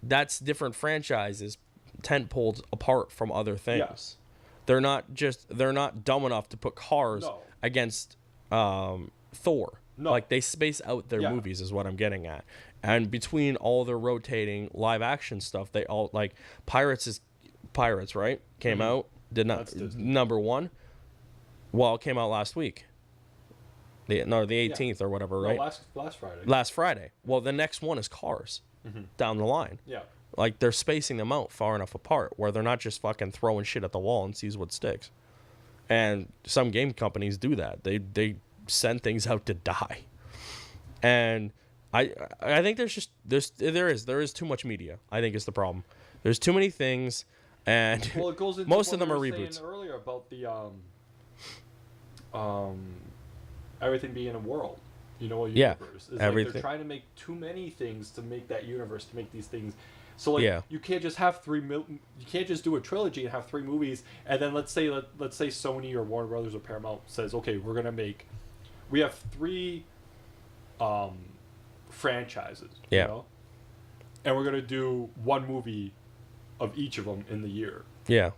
Speaker 1: that's different franchises, tentpoles apart from other things. Yeah. They're not dumb enough to put Cars against Thor. No. Like they space out their movies is what I'm getting at. And between all the rotating live action stuff, they all like Pirates, right? Came out, did not number 1. Well, it came out last week. The 18th or whatever, right?
Speaker 2: No, last Friday.
Speaker 1: Last Friday. Well, the next one is Cars down the line.
Speaker 2: Yeah.
Speaker 1: Like, they're spacing them out far enough apart where they're not just fucking throwing shit at the wall and sees what sticks. And some game companies do that. They send things out to die. And I think there is too much media, I think, is the problem. There's too many things, and
Speaker 2: well, it goes into
Speaker 1: most
Speaker 2: what
Speaker 1: of them
Speaker 2: we
Speaker 1: are
Speaker 2: were
Speaker 1: reboots.
Speaker 2: saying earlier about the everything being a world, a universe. It's
Speaker 1: everything.
Speaker 2: Like they're trying to make too many things to make that universe, to make these things. So like you can't just have you can't just do a trilogy and have 3 movies, and then let's say Sony or Warner Brothers or Paramount says, okay, we have 3 franchises, and we're gonna do 1 movie of each of them in the year.
Speaker 1: Yeah.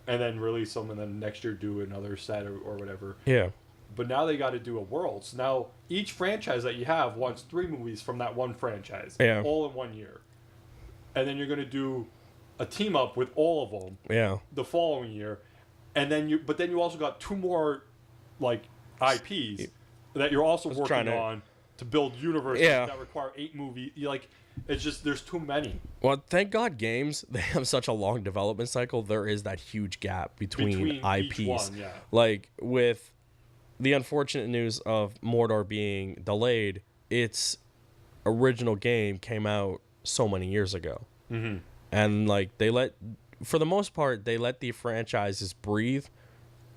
Speaker 2: And then release them, and then next year do another set or whatever.
Speaker 1: Yeah.
Speaker 2: But now they got to do a world. So now each franchise that you have wants 3 movies from that one franchise, all in 1 year. And then you're going to do a team up with all of them the following year. And then you also got 2 more like IPs that you're also working on to build universes that require 8 movies. It's just, there's too many.
Speaker 1: Well, thank God games, they have such a long development cycle. There is that huge gap between IPs.
Speaker 2: Each one,
Speaker 1: Like, with the unfortunate news of Mordor being delayed, its original game came out so many years ago. Mm-hmm. And, like, for the most part, they let the franchises breathe,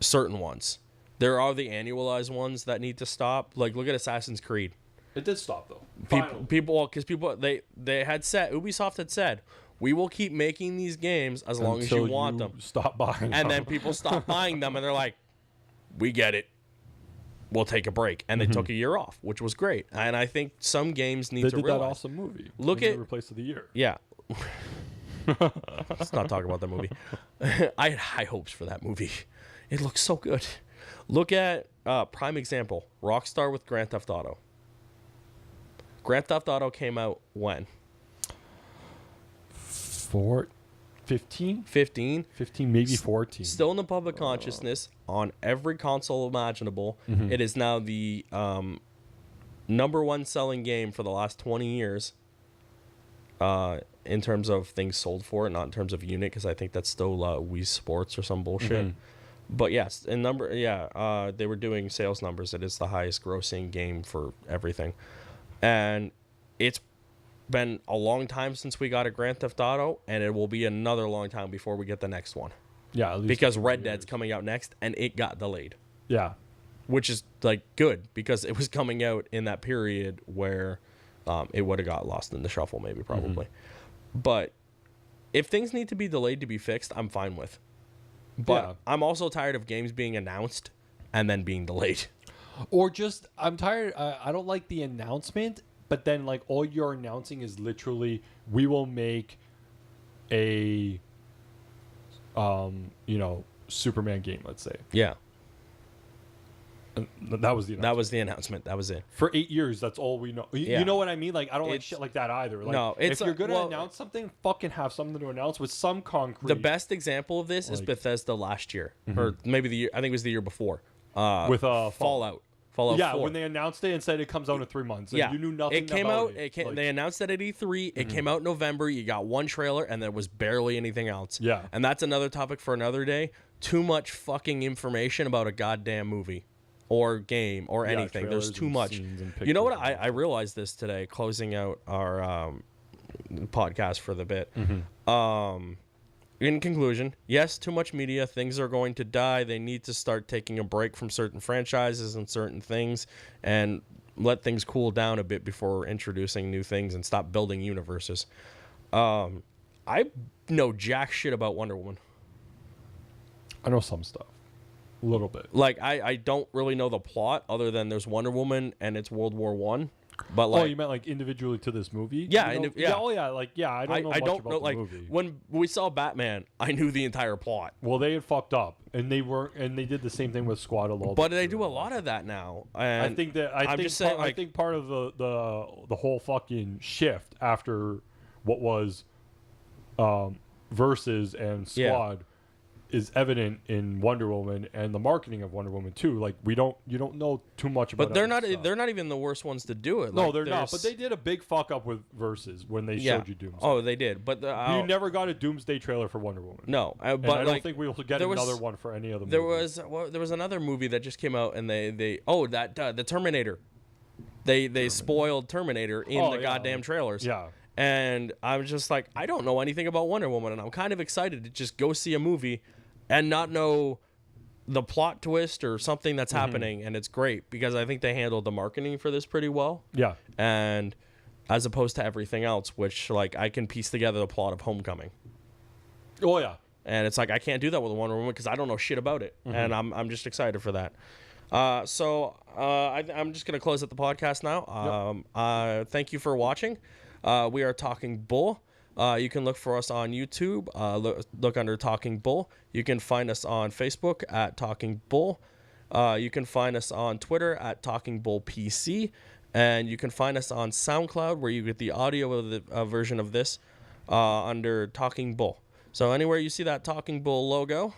Speaker 1: certain ones. There are the annualized ones that need to stop. Like, look at Assassin's Creed.
Speaker 2: It did stop though.
Speaker 1: Ubisoft had said, we will keep making these games as long as you want them.
Speaker 2: Stop buying them.
Speaker 1: And then people stop buying them, and they're like, we get it. We'll take a break. And they took a year off, which was great. And I think some games need to realize.
Speaker 2: They did that awesome movie.
Speaker 1: Look at
Speaker 2: Replace of the Year.
Speaker 1: Yeah. Let's not talk about that movie. I had high hopes for that movie. It looks so good. Look at prime example, Rockstar with Grand Theft Auto. Grand Theft Auto came out when?
Speaker 2: 15, maybe 14.
Speaker 1: Still in the public consciousness on every console imaginable. Mm-hmm. It is now the number 1 selling game for the last 20 years in terms of things sold for it, not in terms of unit, because I think that's still Wii Sports or some bullshit. Mm-hmm. But yes, they were doing sales numbers. It is the highest grossing game for everything. And it's been a long time since we got a Grand Theft Auto, and it will be another long time before we get the next one.
Speaker 2: Yeah, at least
Speaker 1: because Red Dead's coming out next, and it got delayed.
Speaker 2: Yeah.
Speaker 1: Which is, like, good, because it was coming out in that period where it would have got lost in the shuffle, maybe, probably. Mm-hmm. But if things need to be delayed to be fixed, I'm fine with. But I'm also tired of games being announced and then being delayed.
Speaker 2: Or just, I'm tired. I don't like the announcement, but then like all you're announcing is literally, we will make a, Superman game, let's say.
Speaker 1: Yeah.
Speaker 2: And that was the
Speaker 1: announcement. That was it.
Speaker 2: For 8 years, that's all we know. You know what I mean? Like, I don't like shit like that either. Like,
Speaker 1: no,
Speaker 2: if you're going to announce something, fucking have something to announce with some concrete.
Speaker 1: The best example of this is Bethesda last year. Mm-hmm. Or maybe the year, I think it was the year before. With Fallout.
Speaker 2: Yeah,
Speaker 1: 4.
Speaker 2: when they announced it and said it comes out in 3 months. And you knew nothing
Speaker 1: about it. They announced it at E3. It came out in November. You got one trailer, and there was barely anything else.
Speaker 2: Yeah.
Speaker 1: And that's another topic for another day. Too much fucking information about a goddamn movie or game or anything. There's too much. You know what? I realized this today, closing out our podcast for the bit. Mm-hmm. In conclusion, yes, too much media. Things are going to die. They need to start taking a break from certain franchises and certain things and let things cool down a bit before introducing new things and stop building universes. I know jack shit about Wonder Woman.
Speaker 2: I know some stuff. A little bit.
Speaker 1: Like, I don't really know the plot other than there's Wonder Woman and it's World War One. But like,
Speaker 2: you meant like individually to this movie?
Speaker 1: Yeah,
Speaker 2: I don't know much about the
Speaker 1: like,
Speaker 2: movie.
Speaker 1: When we saw Batman, I knew the entire plot.
Speaker 2: Well, they had fucked up, and they did the same thing with Squad a little.
Speaker 1: But they do a lot of that now. And
Speaker 2: I think part of the whole fucking shift after what was Versus and Squad is evident in Wonder Woman and the marketing of Wonder Woman too. Like you don't know too much about.
Speaker 1: But they're not even the worst ones to do it.
Speaker 2: No,
Speaker 1: like,
Speaker 2: they're not. But they did a big fuck up with Versus when they showed you Doomsday.
Speaker 1: Oh, they did. But
Speaker 2: you never got a Doomsday trailer for Wonder Woman.
Speaker 1: No, but
Speaker 2: I don't think we will get another one for any other movie.
Speaker 1: There was another movie that just came out, and the Terminator. They spoiled Terminator in the goddamn trailers.
Speaker 2: Yeah.
Speaker 1: And I was just like, I don't know anything about Wonder Woman, and I'm kind of excited to just go see a movie and not know the plot twist or something that's happening, and it's great because I think they handled the marketing for this pretty well.
Speaker 2: Yeah.
Speaker 1: And as opposed to everything else, which like I can piece together the plot of Homecoming.
Speaker 2: Oh yeah.
Speaker 1: And it's like I can't do that with Wonder Woman because I don't know shit about it, and I'm just excited for that. I'm just gonna close up the podcast now. Thank you for watching. We are Talking Bull. You can look for us on YouTube. Look under Talking Bull. You can find us on Facebook at Talking Bull. You can find us on Twitter at Talking Bull PC. And you can find us on SoundCloud, where you get the audio of the version of this under Talking Bull. So anywhere you see that Talking Bull logo,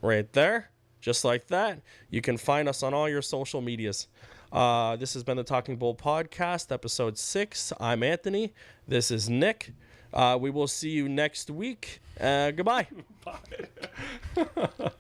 Speaker 1: right there, just like that, you can find us on all your social medias. This has been the Talking Bull Podcast, episode 6. I'm Anthony. This is Nick. We will see you next week. Goodbye.
Speaker 2: Bye.